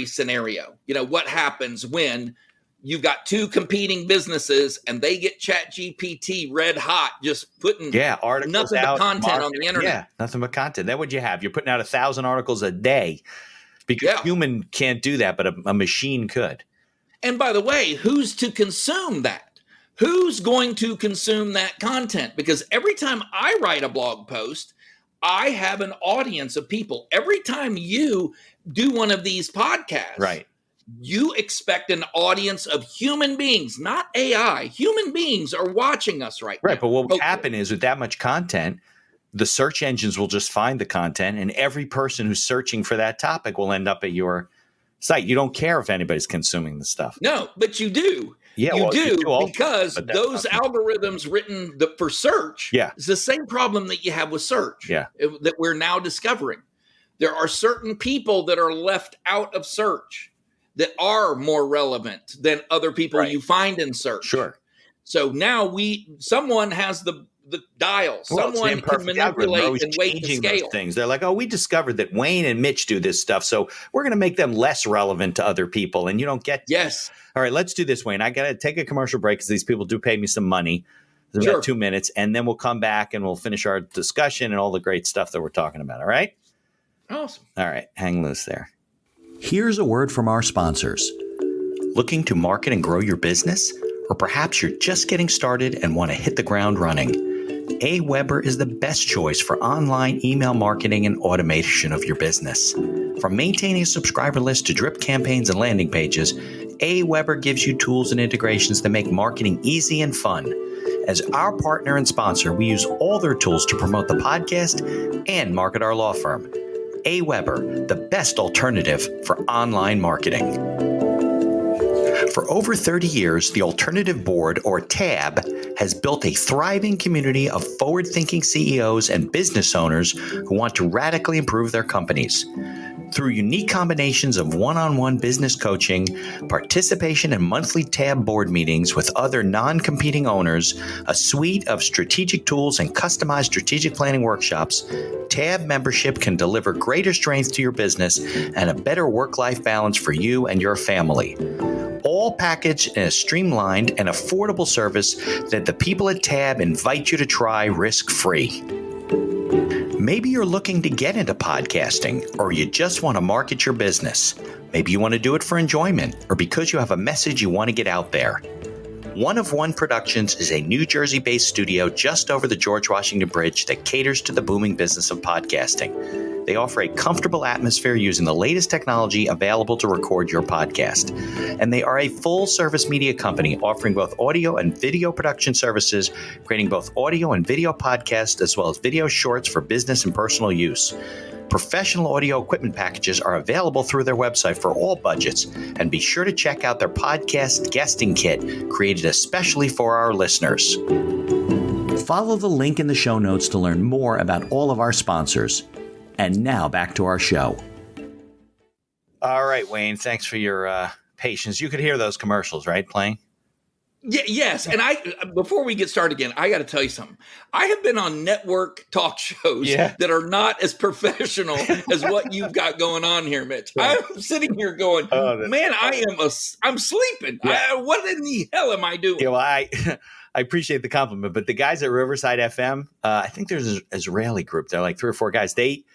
scenario. What happens when you've got two competing businesses and they get ChatGPT red hot, just putting articles nothing out, but content on the internet. Yeah, nothing but content. Then what you have? You're putting out 1,000 articles a day because human can't do that, but a machine could. And by the way, who's to consume that? Who's going to consume that content? Because every time I write a blog post, I have an audience of people. Every time you do one of these podcasts, right, you expect an audience of human beings, not AI. Human beings are watching us right now. Right, but what would happen is with that much content, the search engines will just find the content, and every person who's searching for that topic will end up at your site. You don't care if anybody's consuming the stuff. No, but you do. Yeah, you do because those algorithms written for search is the same problem that you have with search that we're now discovering. There are certain people that are left out of search that are more relevant than other people you find in search. Sure. So now someone has the dial. Someone can manipulate and weight the scale. Things. They're like, we discovered that Wayne and Mitch do this stuff, so we're going to make them less relevant to other people, and you don't get to. Yes. All right, let's do this, Wayne. I got to take a commercial break because these people do pay me some money. There's about 2 minutes, and then we'll come back and we'll finish our discussion and all the great stuff that we're talking about. All right? Awesome. All right, hang loose there. Here's a word from our sponsors. Looking to market and grow your business? Or perhaps you're just getting started and want to hit the ground running? AWeber is the best choice for online email marketing and automation of your business. From maintaining a subscriber list to drip campaigns and landing pages, AWeber gives you tools and integrations that make marketing easy and fun. As our partner and sponsor, we use all their tools to promote the podcast and market our law firm. AWeber, the best alternative for online marketing. For over 30 years, the Alternative Board, or TAB, has built a thriving community of forward-thinking CEOs and business owners who want to radically improve their companies. Through unique combinations of one-on-one business coaching, participation in monthly TAB board meetings with other non-competing owners, a suite of strategic tools, and customized strategic planning workshops, TAB membership can deliver greater strength to your business and a better work-life balance for you and your family. All packaged in a streamlined and affordable service that the people at TAB invite you to try risk-free. Maybe you're looking to get into podcasting, or you just want to market your business. Maybe you want to do it for enjoyment, or because you have a message you want to get out there. One of One Productions is a New Jersey-based studio just over the George Washington Bridge that caters to the booming business of podcasting. They offer a comfortable atmosphere using the latest technology available to record your podcast. And they are a full-service media company offering both audio and video production services, creating both audio and video podcasts, as well as video shorts for business and personal use. Professional audio equipment packages are available through their website for all budgets, and be sure to check out their podcast guesting kit, created especially for our listeners. Follow the link in the show notes to learn more about all of our sponsors. And now back to our show. All right, Wayne, thanks for your patience. You could hear those commercials, right, playing? Yes. And before we get started again, I got to tell you something. I have been on network talk shows that are not as professional as what you've got going on here, Mitch. I'm sitting here going, man, I'm sleeping. Yeah. What in the hell am I doing? Yeah, well, I appreciate the compliment, but the guys at Riverside FM, I think there's an Israeli group. They're like 3 or 4 guys. They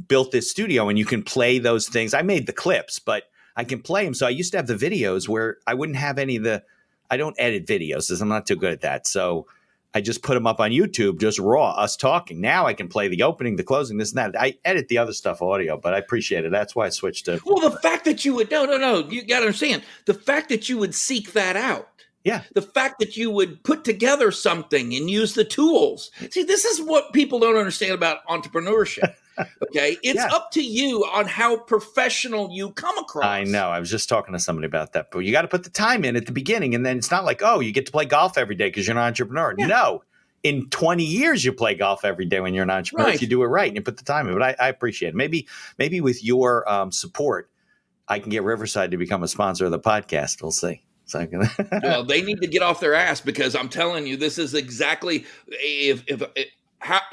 built this studio, and you can play those things. I made the clips, but I can play them. So I used to have the videos where I wouldn't have any of the – I don't edit videos because I'm not too good at that. So I just put them up on YouTube, just raw, us talking. Now I can play the opening, the closing, this and that. I edit the other stuff audio, but I appreciate it. That's why I switched to. Well, the fact that you would, no, you got to understand, the fact that you would seek that out. Yeah. The fact that you would put together something and use the tools. See, this is what people don't understand about entrepreneurship. Okay. It's up to you on how professional you come across. I know. I was just talking to somebody about that, but you got to put the time in at the beginning. And then it's not like, oh, you get to play golf every day because you're an entrepreneur. Yeah. No. In 20 years, you play golf every day when you're an entrepreneur. Right. If you do it right and you put the time in. But I appreciate it. Maybe with your support, I can get Riverside to become a sponsor of the podcast. We'll see. Well, they need to get off their ass, because I'm telling you, this is exactly if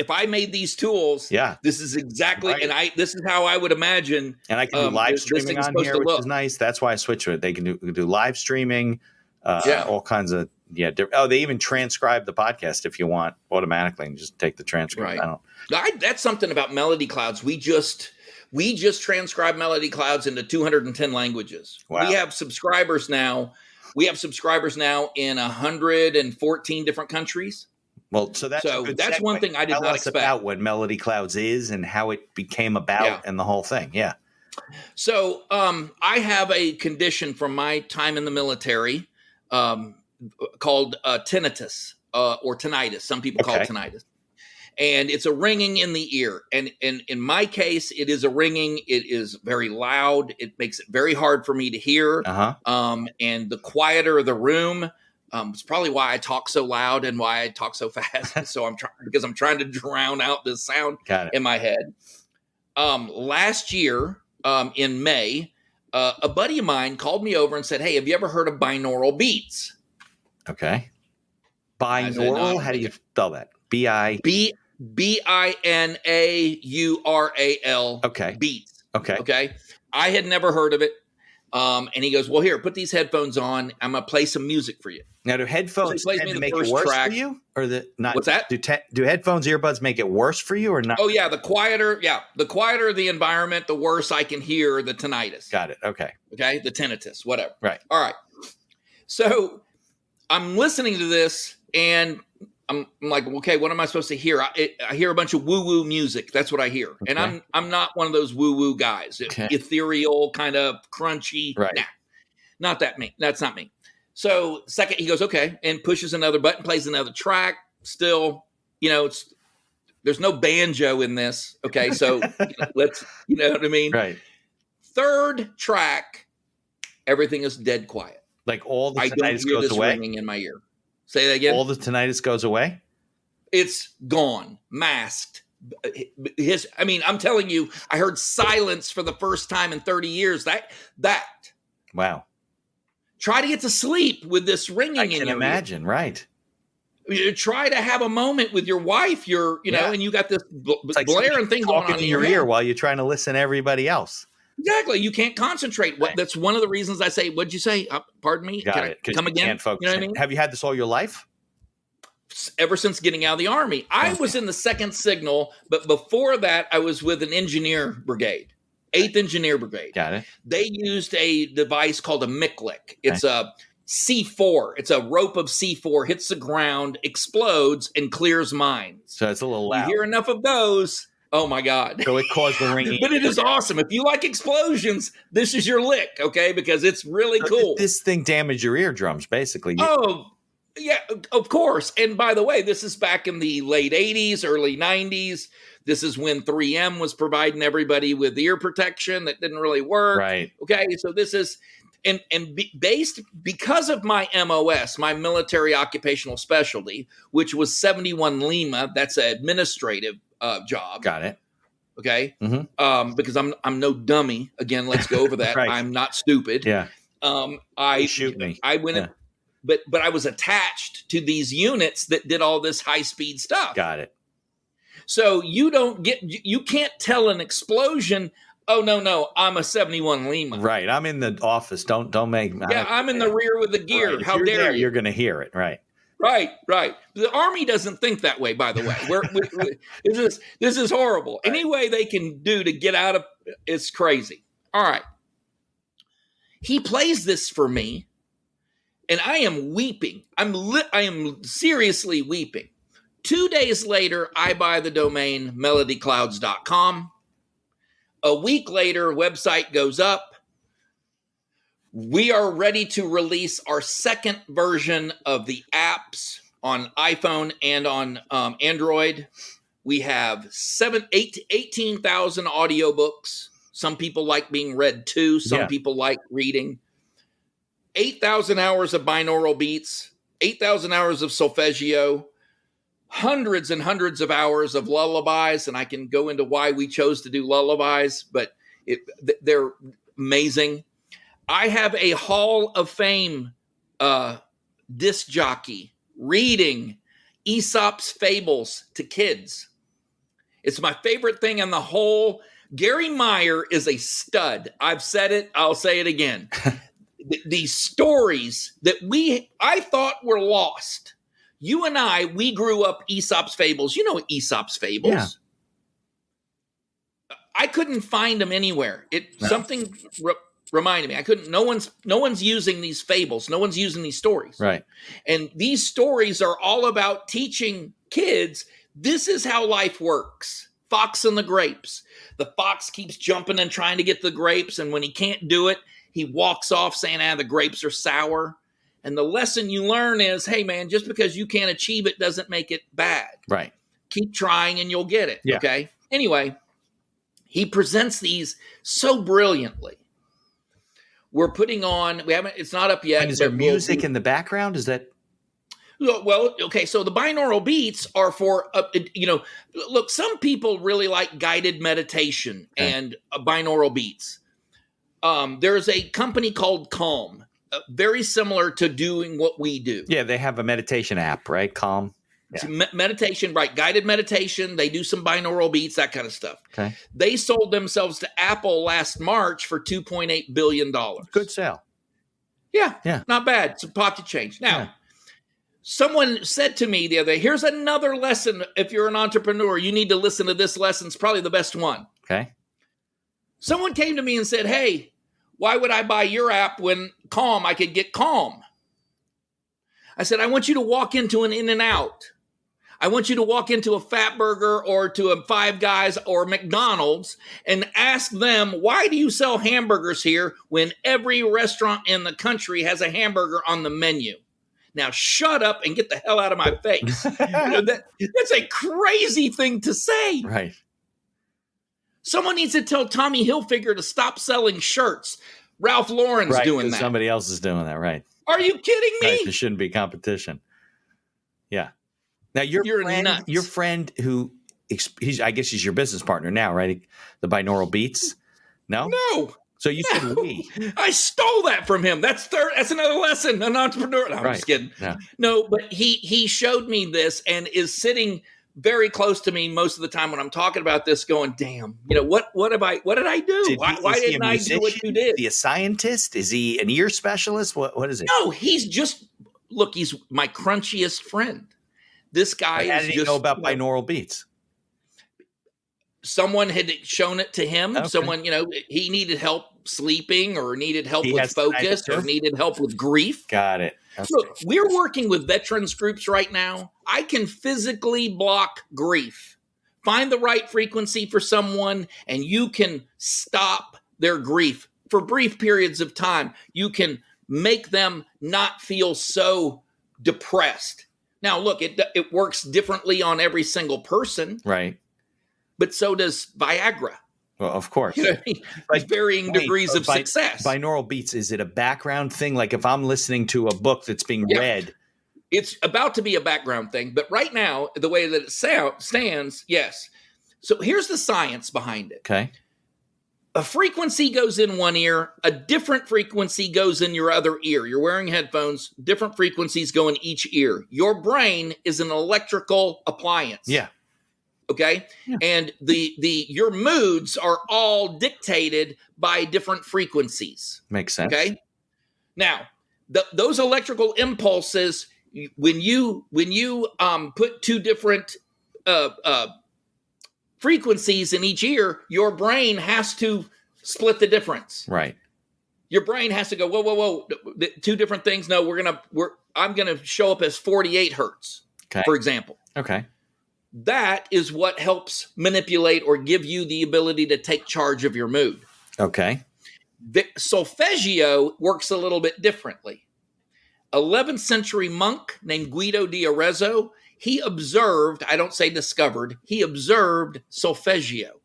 I made these tools, this is exactly, right. And this is how I would imagine. And I can do live streaming on here, which is nice. That's why I switched to it. They can do live streaming, all kinds of, they even transcribe the podcast if you want automatically and just take the transcript. Right. That's something about MelodyClouds. We just transcribed MelodyClouds into 210 languages. Wow. We have subscribers now. In 114 different countries. Well, so that's one thing I did not expect. About what MelodyClouds is and how it became about and the whole thing. Yeah. So I have a condition from my time in the military called tinnitus or tinnitus. Some people call it tinnitus. And it's a ringing in the ear. And in my case, it is a ringing. It is very loud. It makes it very hard for me to hear. And the quieter the room, it's probably why I talk so loud and why I talk so fast. So because I'm trying to drown out this sound in my head. Last year in May, a buddy of mine called me over and said, "Hey, have you ever heard of binaural beats?" Okay. Binaural? How do you spell that? Binaural. Okay. Beats. Okay. I had never heard of it. And he goes, "Well, here, put these headphones on. I'm going to play some music for you." Now, do headphones tend to make it worse for you? Or not? What's that? Do headphones, earbuds make it worse for you or not? Oh, yeah. The quieter the environment, the worse I can hear the tinnitus. Got it. Okay. The tinnitus, whatever. Right. All right. So I'm listening to this and I'm like, okay, what am I supposed to hear? I hear a bunch of woo-woo music. That's what I hear. Okay. And I'm not one of those woo-woo guys. Ethereal, kind of crunchy. Right. Nah, not that me. That's not me. So second, he goes, okay, and pushes another button, plays another track. Still, there's no banjo in this. Okay, so let's, you know what I mean? Right. Third track, everything is dead quiet. Like all the tinnitus I don't hear this away? ringing in my ear. Say that again. All the tinnitus goes away? It's gone, masked. I'm telling you, I heard silence for the first time in 30 years. That. Wow. Try to get to sleep with this ringing in your ear. I can imagine, right. You try to have a moment with your wife, and you got this blaring thing going on in your ear while you're trying to listen to everybody else. Exactly. You can't concentrate. Right. That's one of the reasons I say, what'd you say? Pardon me? Got it. Come again? Can't focus. You know what I mean? Have you had this all your life? Ever since getting out of the Army. I was in the 2nd Signal, but before that, I was with an engineer brigade, 8th Engineer Brigade. Got it. They used a device called a MICLIC. It's a C4. It's a rope of C4, hits the ground, explodes, and clears mines. So it's a little loud. You hear enough of those. Oh my God. So it caused the ringing. But it is awesome. If you like explosions, this is your lick, okay? Because it's really cool. This thing damaged your eardrums, basically. Oh, yeah, of course. And by the way, this is back in the late 80s, early 90s. This is when 3M was providing everybody with ear protection that didn't really work. Right. Okay, so this is, based, because of my MOS, my military occupational specialty, which was 71 Lima, that's an administrative job. Got it. Okay. Mm-hmm. Because I'm no dummy. Again, let's go over that. Right. I'm not stupid. Yeah. Shoot me. I went in, but I was attached to these units that did all this high speed stuff. Got it. So you can't tell an explosion. Oh no, I'm a 71 Lima. Right. I'm in the office. Don't make. Yeah, I'm in the rear with the gear. Right. How dare you? You're going to hear it. Right. Right. The Army doesn't think that way, by the way. This is horrible. Right. Any way they can do to get out of it's crazy. All right. He plays this for me, And I am weeping. I am seriously weeping. 2 days later, I buy the domain MelodyClouds.com. A week later, website goes up. We are ready to release our second version of the apps on iPhone and on Android. We have 18,000 audiobooks. Some people like being read to. Some people like reading. 8,000 hours of binaural beats, 8,000 hours of solfeggio, hundreds and hundreds of hours of lullabies. And I can go into why we chose to do lullabies, but they're amazing. I have a Hall of Fame disc jockey reading Aesop's fables to kids. It's my favorite thing in the whole. Gary Meyer is a stud. I've said it. I'll say it again. These stories that I thought were lost. You and we grew up Aesop's fables. You know Aesop's fables. Yeah. I couldn't find them anywhere. Something reminded me. I couldn't. No one's using these fables. No one's using these stories. Right. And these stories are all about teaching kids this is how life works. Fox and the grapes. The fox keeps jumping and trying to get the grapes, and when he can't do it, he walks off saying, the grapes are sour. And the lesson you learn is, hey, man, just because you can't achieve it doesn't make it bad. Right. Keep trying and you'll get it. Yeah. Okay. Anyway, he presents these so brilliantly. We're putting on, it's not up yet. And is there music in the background? Is that? Well, okay. So the binaural beats are for, look, some people really like guided meditation and binaural beats. There's a company called Calm, very similar to doing what we do. Yeah, they have a meditation app, right? Calm. Yeah. Meditation, right? Guided meditation. They do some binaural beats, that kind of stuff. Okay. They sold themselves to Apple last March for $2.8 billion. Good sale. Yeah. Not bad. It's a pocket change. Now, someone said to me the other day, here's another lesson. If you're an entrepreneur, you need to listen to this lesson. It's probably the best one. Okay. Someone came to me and said, hey, why would I buy your app when Calm, I could get Calm? I said, I want you to walk into an In-N-Out. I want you to walk into a Fatburger or to a Five Guys or McDonald's and ask them, why do you sell hamburgers here when every restaurant in the country has a hamburger on the menu? Now shut up and get the hell out of my face. That's a crazy thing to say. Right. Someone needs to tell Tommy Hilfiger to stop selling shirts. Ralph Lauren's doing that. Somebody else is doing that, right? Are you kidding me? Right, there shouldn't be competition. Yeah. Now your friend who I guess he's your business partner now, right? The binaural beats. No. So you said we. I stole that from him. That's another lesson. An entrepreneur. No, I'm just kidding. No, but he showed me this and is sitting very close to me most of the time when I'm talking about this, going, damn, what did I do? Why didn't I do what you did? Is he a scientist? Is he an ear specialist? What is it? No, he's my crunchiest friend. This guy How did he know about binaural beats? Someone had shown it to him. Okay. Someone, he needed help sleeping or needed help with focus or needed help with grief. Got it. Look, we're working with veterans groups right now. I can physically block grief. Find the right frequency for someone, and you can stop their grief for brief periods of time. You can make them not feel so depressed. Now, look, it works differently on every single person. Right. But so does Viagra. Well, of course. Like varying degrees of success. Binaural beats, is it a background thing? Like if I'm listening to a book that's being read. It's about to be a background thing. But right now, the way that it stands, yes. So here's the science behind it. Okay. A frequency goes in one ear. A different frequency goes in your other ear. You're wearing headphones. Different frequencies go in each ear. Your brain is an electrical appliance. Yeah. Okay. Yeah. And your moods are all dictated by different frequencies. Makes sense. Okay. Now, those electrical impulses, when you put two different frequencies in each ear, your brain has to split the difference. Right. Your brain has to go, whoa. Two different things. No, I'm going to show up as 48 hertz, for example. Okay. That is what helps manipulate or give you the ability to take charge of your mood. Okay. The solfeggio works a little bit differently. 11th century monk named Guido di Arezzo, he observed, I don't say discovered, he observed solfeggio.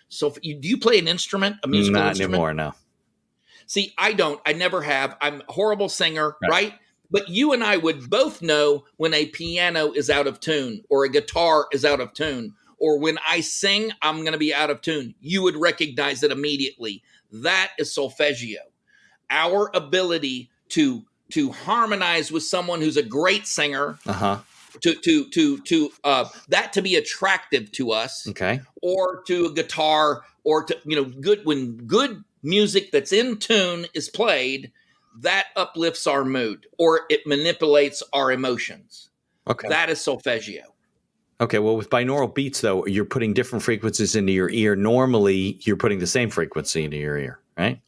So do you play an instrument, a musical instrument? Not anymore, no. See, I don't. I never have. I'm a horrible singer, right? But you and I would both know when a piano is out of tune or a guitar is out of tune, or when I sing, I'm going to be out of tune. You would recognize it immediately. That is solfeggio. Our ability to harmonize with someone who's a great singer, that to be attractive to us, or to a guitar, or to when good music that's in tune is played, that uplifts our mood or it manipulates our emotions. Okay, that is solfeggio. Okay, well, with binaural beats, though, you're putting different frequencies into your ear. Normally, you're putting the same frequency into your ear, right?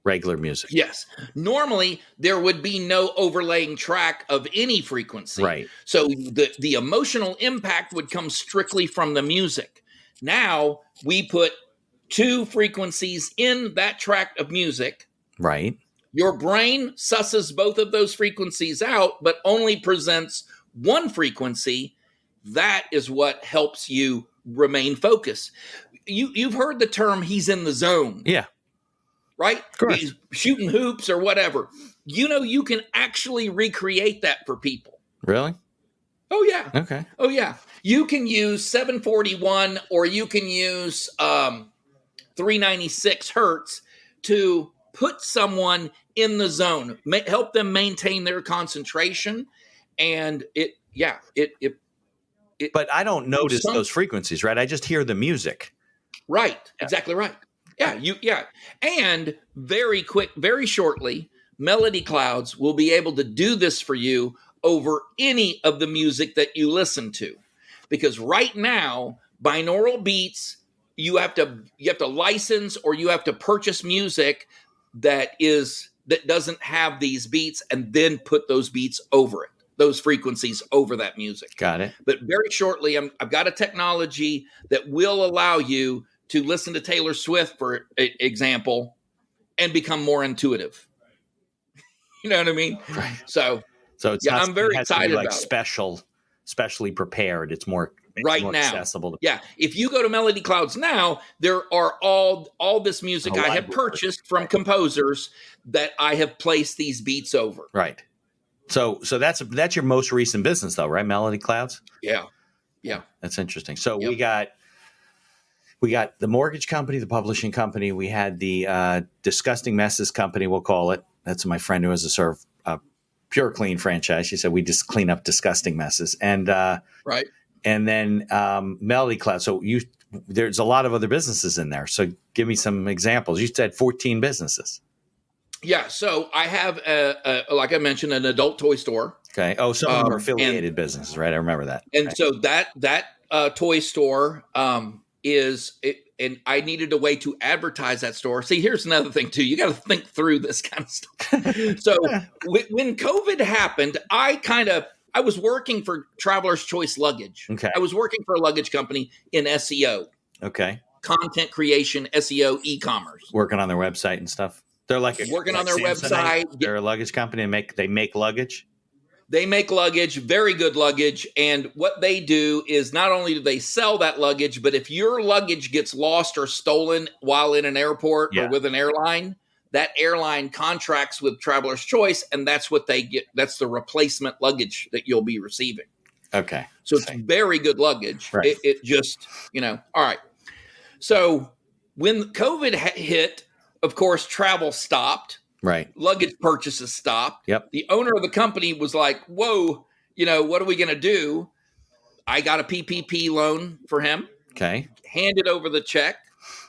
Regular music. Yes. Normally, there would be no overlaying track of any frequency. Right. So the emotional impact would come strictly from the music. Now, we put two frequencies in that track of music. Right. Your brain susses both of those frequencies out, but only presents one frequency. That is what helps you remain focused. You've heard the term, he's in the zone. Yeah. Right? He's shooting hoops or whatever. You can actually recreate that for people. Really? Oh, yeah. Okay. Oh, yeah. You can use 741 or you can use 396 hertz to put someone in the zone, help them maintain their concentration. And but I don't notice those frequencies, right? I just hear the music. Right. Exactly right. Yeah. And very shortly, MelodyClouds will be able to do this for you over any of the music that you listen to. Because right now, binaural beats, you have to license or you have to purchase music that doesn't have these beats and then put those beats over it, those frequencies over that music. Got it. But very shortly, I've got a technology that will allow you to listen to Taylor Swift, for example, and become more intuitive. You know what I mean? Right. So it's I'm very excited about it. Specially prepared. It's more accessible. If you go to MelodyClouds now, there are all this music I have purchased from composers that I have placed these beats over. Right. So that's your most recent business, though, right? MelodyClouds. Yeah. That's interesting. So we got the mortgage company, the publishing company. We had the Disgusting Messes company, we'll call it. That's my friend who has a sort of Pure Clean franchise. She said we just clean up disgusting messes, and right. And then MelodyCloud. So there's a lot of other businesses in there. So give me some examples. You said 14 businesses. Yeah. So I have, like I mentioned, an adult toy store. Okay. Oh, some of them are affiliated businesses, right? I remember that. And so that toy store and I needed a way to advertise that store. See, here's another thing too. You got to think through this kind of stuff. So when COVID happened, I was working for Traveler's Choice Luggage. Okay. I was working for a luggage company in SEO. Okay. Content creation, SEO, e-commerce. Working on their website and stuff. They're on their website. They're a luggage company and they make luggage. They make luggage, very good luggage. And what they do is not only do they sell that luggage, but if your luggage gets lost or stolen while in an airport or with an airline, that airline contracts with Traveler's Choice, and that's what they get. That's the replacement luggage that you'll be receiving. Okay. So it's very good luggage. Right. It just, all right. So when COVID hit, of course, travel stopped. Right. Luggage purchases stopped. Yep. The owner of the company was like, whoa, what are we going to do? I got a PPP loan for him. Okay. Handed over the check.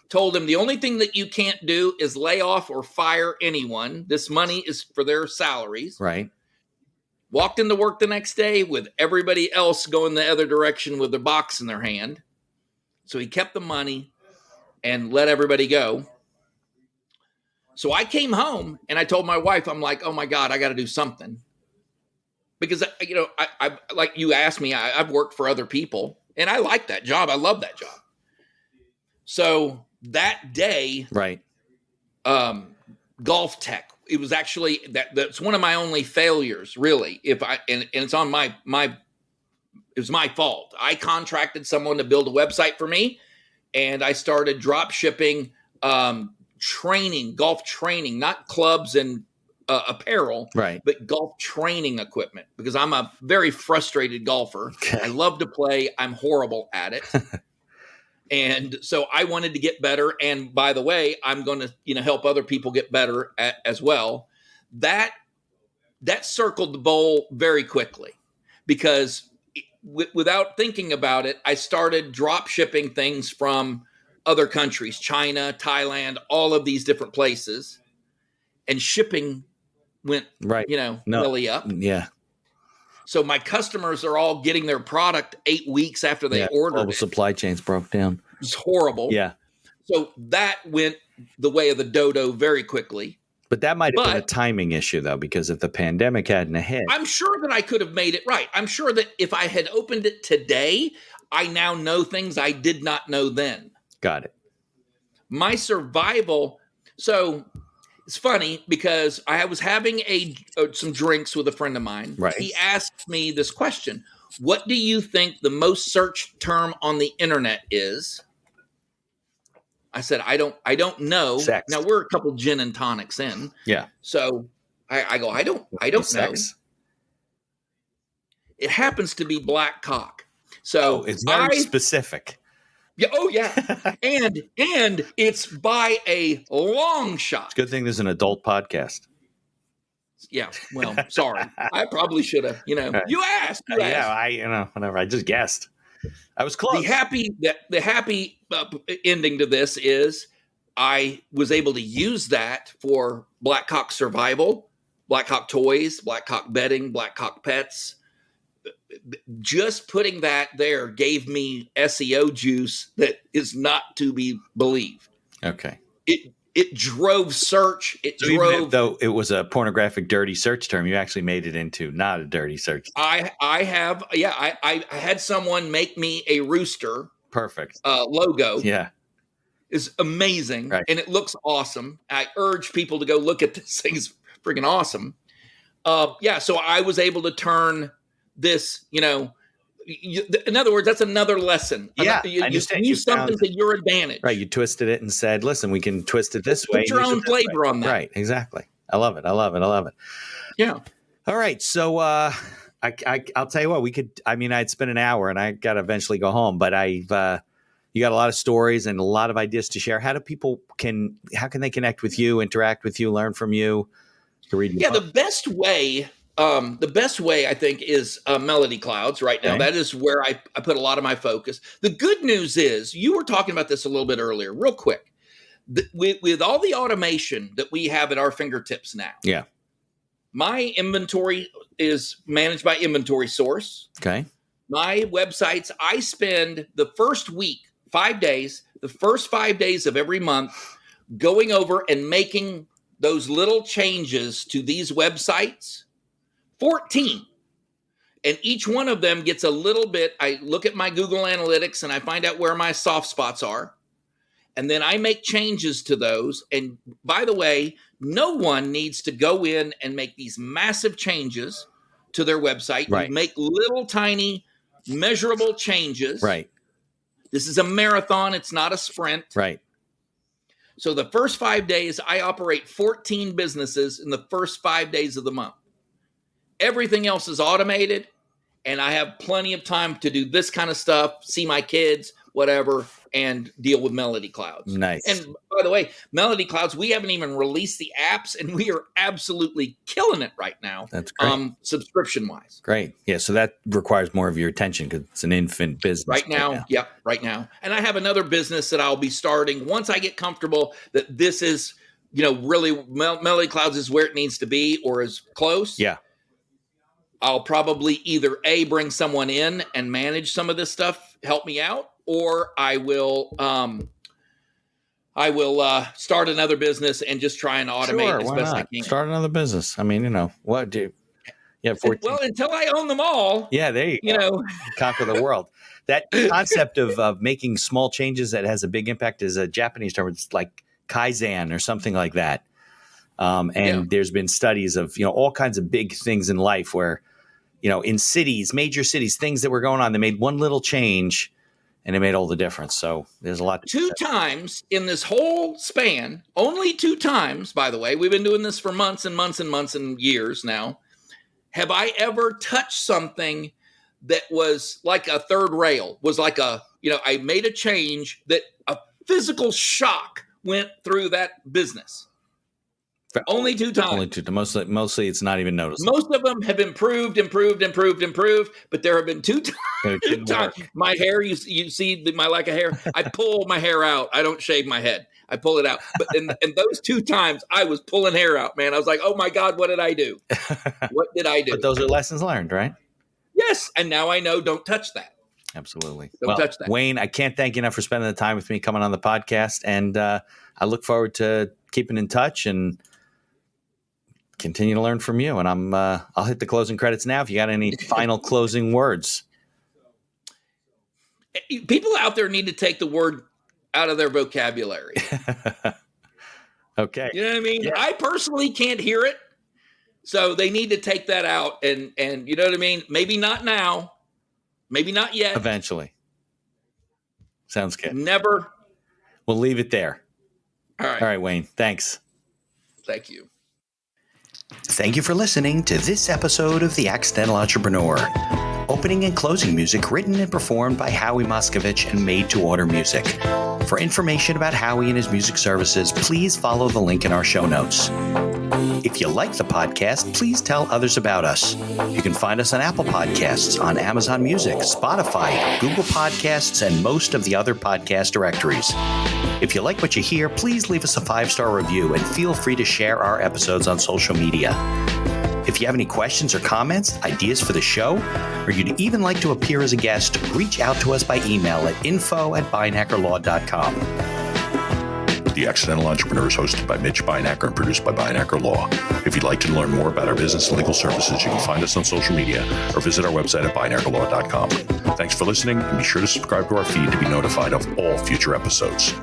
Told him the only thing that you can't do is lay off or fire anyone. This money is for their salaries. Right. Walked into work the next day with everybody else going the other direction with their box in their hand. So he kept the money and let everybody go. So I came home and I told my wife, I'm like, oh my God, I got to do something. Because, I like you asked me, I've worked for other people and I like that job. I love that job. So that day, right. Golf Tech, it was actually that's one of my only failures, really. And it's on it was my fault. I contracted someone to build a website for me, and I started drop shipping training, golf training, not clubs and apparel, right, but golf training equipment, because I'm a very frustrated golfer. Okay. I love to play. I'm horrible at it. And so I wanted to get better. And by the way, I'm going to, help other people get better as well. That circled the bowl very quickly, because without thinking about it, I started drop shipping things from other countries, China, Thailand, all of these different places, and shipping went, belly up. Yeah. So my customers are all getting their product 8 weeks after they ordered global it. Supply chains broke down. It was horrible. Yeah. So that went the way of the dodo very quickly. But that might have been a timing issue, though, because if the pandemic hadn't hit. I'm sure that I could have made it right. I'm sure that if I had opened it today, I now know things I did not know then. Got it. My survival. So it's funny because I was having some drinks with a friend of mine. Right. He asked me this question: what do you think the most searched term on the internet is? I said, I don't know. Sex. Now we're a couple gin and tonics in. Yeah. So I go, I don't know. Sex. It happens to be black cock. So it's very specific. Yeah. Oh yeah. and it's by a long shot. It's a good thing there's an adult podcast. Yeah. Well, sorry. I probably should have, you asked. Yeah. Whatever. I just guessed. I was close. The happy ending to this is I was able to use that for Black Hawk survival, Black Hawk toys, Black Hawk bedding, Black Hawk pets. Just putting that there gave me SEO juice that is not to be believed. Okay. It drove search. Even though it was a pornographic, dirty search term, you actually made it into not a dirty search. I had someone make me a rooster. Perfect. Logo. Yeah. Is amazing. Right. And it looks awesome. I urge people to go look at this thing. It's freaking awesome. So I was able to turn this, in other words, that's another lesson. Yeah, you use something to your advantage. Right. You twisted it and said, listen, we can twist it this way. Put your own flavor on that. Right. Exactly. I love it. Yeah. All right. So I'll tell you what, I'd spend an hour and I got to eventually go home, but you got a lot of stories and a lot of ideas to share. How can they connect with you, interact with you, learn from you, to read your book? The best way I think is MelodyClouds right now. Okay. That is where I put a lot of my focus. The good news is, you were talking about this a little bit earlier, real quick. With all the automation that we have at our fingertips now. Yeah. My inventory is managed by Inventory Source. Okay. My websites, I spend the first week, 5 days, the first 5 days of every month going over and making those little changes to these websites. 14. And each one of them gets a little bit. I look at my Google Analytics and I find out where my soft spots are. And then I make changes to those. And by the way, no one needs to go in and make these massive changes to their website. Right. You make little tiny measurable changes. Right. This is a marathon. It's not a sprint. Right. So the first 5 days, I operate 14 businesses in the first 5 days of the month. Everything else is automated, and I have plenty of time to do this kind of stuff, see my kids, whatever, and deal with MelodyClouds. Nice. And by the way, MelodyClouds, we haven't even released the apps, and we are absolutely killing it right now. That's great. Subscription-wise. Great. Yeah, so that requires more of your attention because it's an infant business. Right now. Yep, right now. And I have another business that I'll be starting once I get comfortable that this is, really MelodyClouds is where it needs to be or is close. Yeah. I'll probably either bring someone in and manage some of this stuff, help me out, or I will I will start another business and just try and automate as best I can. Start another business. I mean, what do? Yeah, 14. Well, until I own them all. Yeah, there you go. Conquer the world. That concept of making small changes that has a big impact is a Japanese term. It's like Kaizen or something like that. There's been studies of, all kinds of big things in life where, in cities, major cities, things that were going on, they made one little change and it made all the difference. So there's a lot. 2 times in this whole span, only 2 times, by the way, we've been doing this for months and months and months and years now. Have I ever touched something that was like a third rail, was like I made a change that a physical shock went through that business? Only 2 times. Only 2. Mostly it's not even noticed. Most of them have improved, but there have been 2 times. My hair, you see my lack of hair? I pull my hair out. I don't shave my head. I pull it out. But in those 2 times, I was pulling hair out, man. I was like, oh my God, what did I do? What did I do? But those are lessons learned, right? Yes. And now I know, don't touch that. Absolutely. Don't touch that. Wayne, I can't thank you enough for spending the time with me coming on the podcast. And I look forward to keeping in touch and continue to learn from you. And I'll hit the closing credits now if you got any final closing words. People out there need to take the word out of their vocabulary. Okay. You know what I mean? Yeah. I personally can't hear it. So they need to take that out and you know what I mean? Maybe not now. Maybe not yet. Eventually. Sounds good. Never. We'll leave it there. All right. All right, Wayne. Thanks. Thank you. Thank you for listening to this episode of The Accidental Entrepreneur. Opening and closing music written and performed by Howie Moskovich and made to order music. For information about Howie and his music services, please follow the link in our show notes. If you like the podcast, please tell others about us. You can find us on Apple Podcasts, on Amazon Music, Spotify, Google Podcasts, and most of the other podcast directories. If you like what you hear, please leave us a 5-star review and feel free to share our episodes on social media. If you have any questions or comments, ideas for the show, or you'd even like to appear as a guest, reach out to us by email at info@beinhackerlaw.com. The Accidental Entrepreneur is hosted by Mitch Beinhacker and produced by Beinhacker Law. If you'd like to learn more about our business and legal services, you can find us on social media or visit our website at beinhackerlaw.com. Thanks for listening, and be sure to subscribe to our feed to be notified of all future episodes.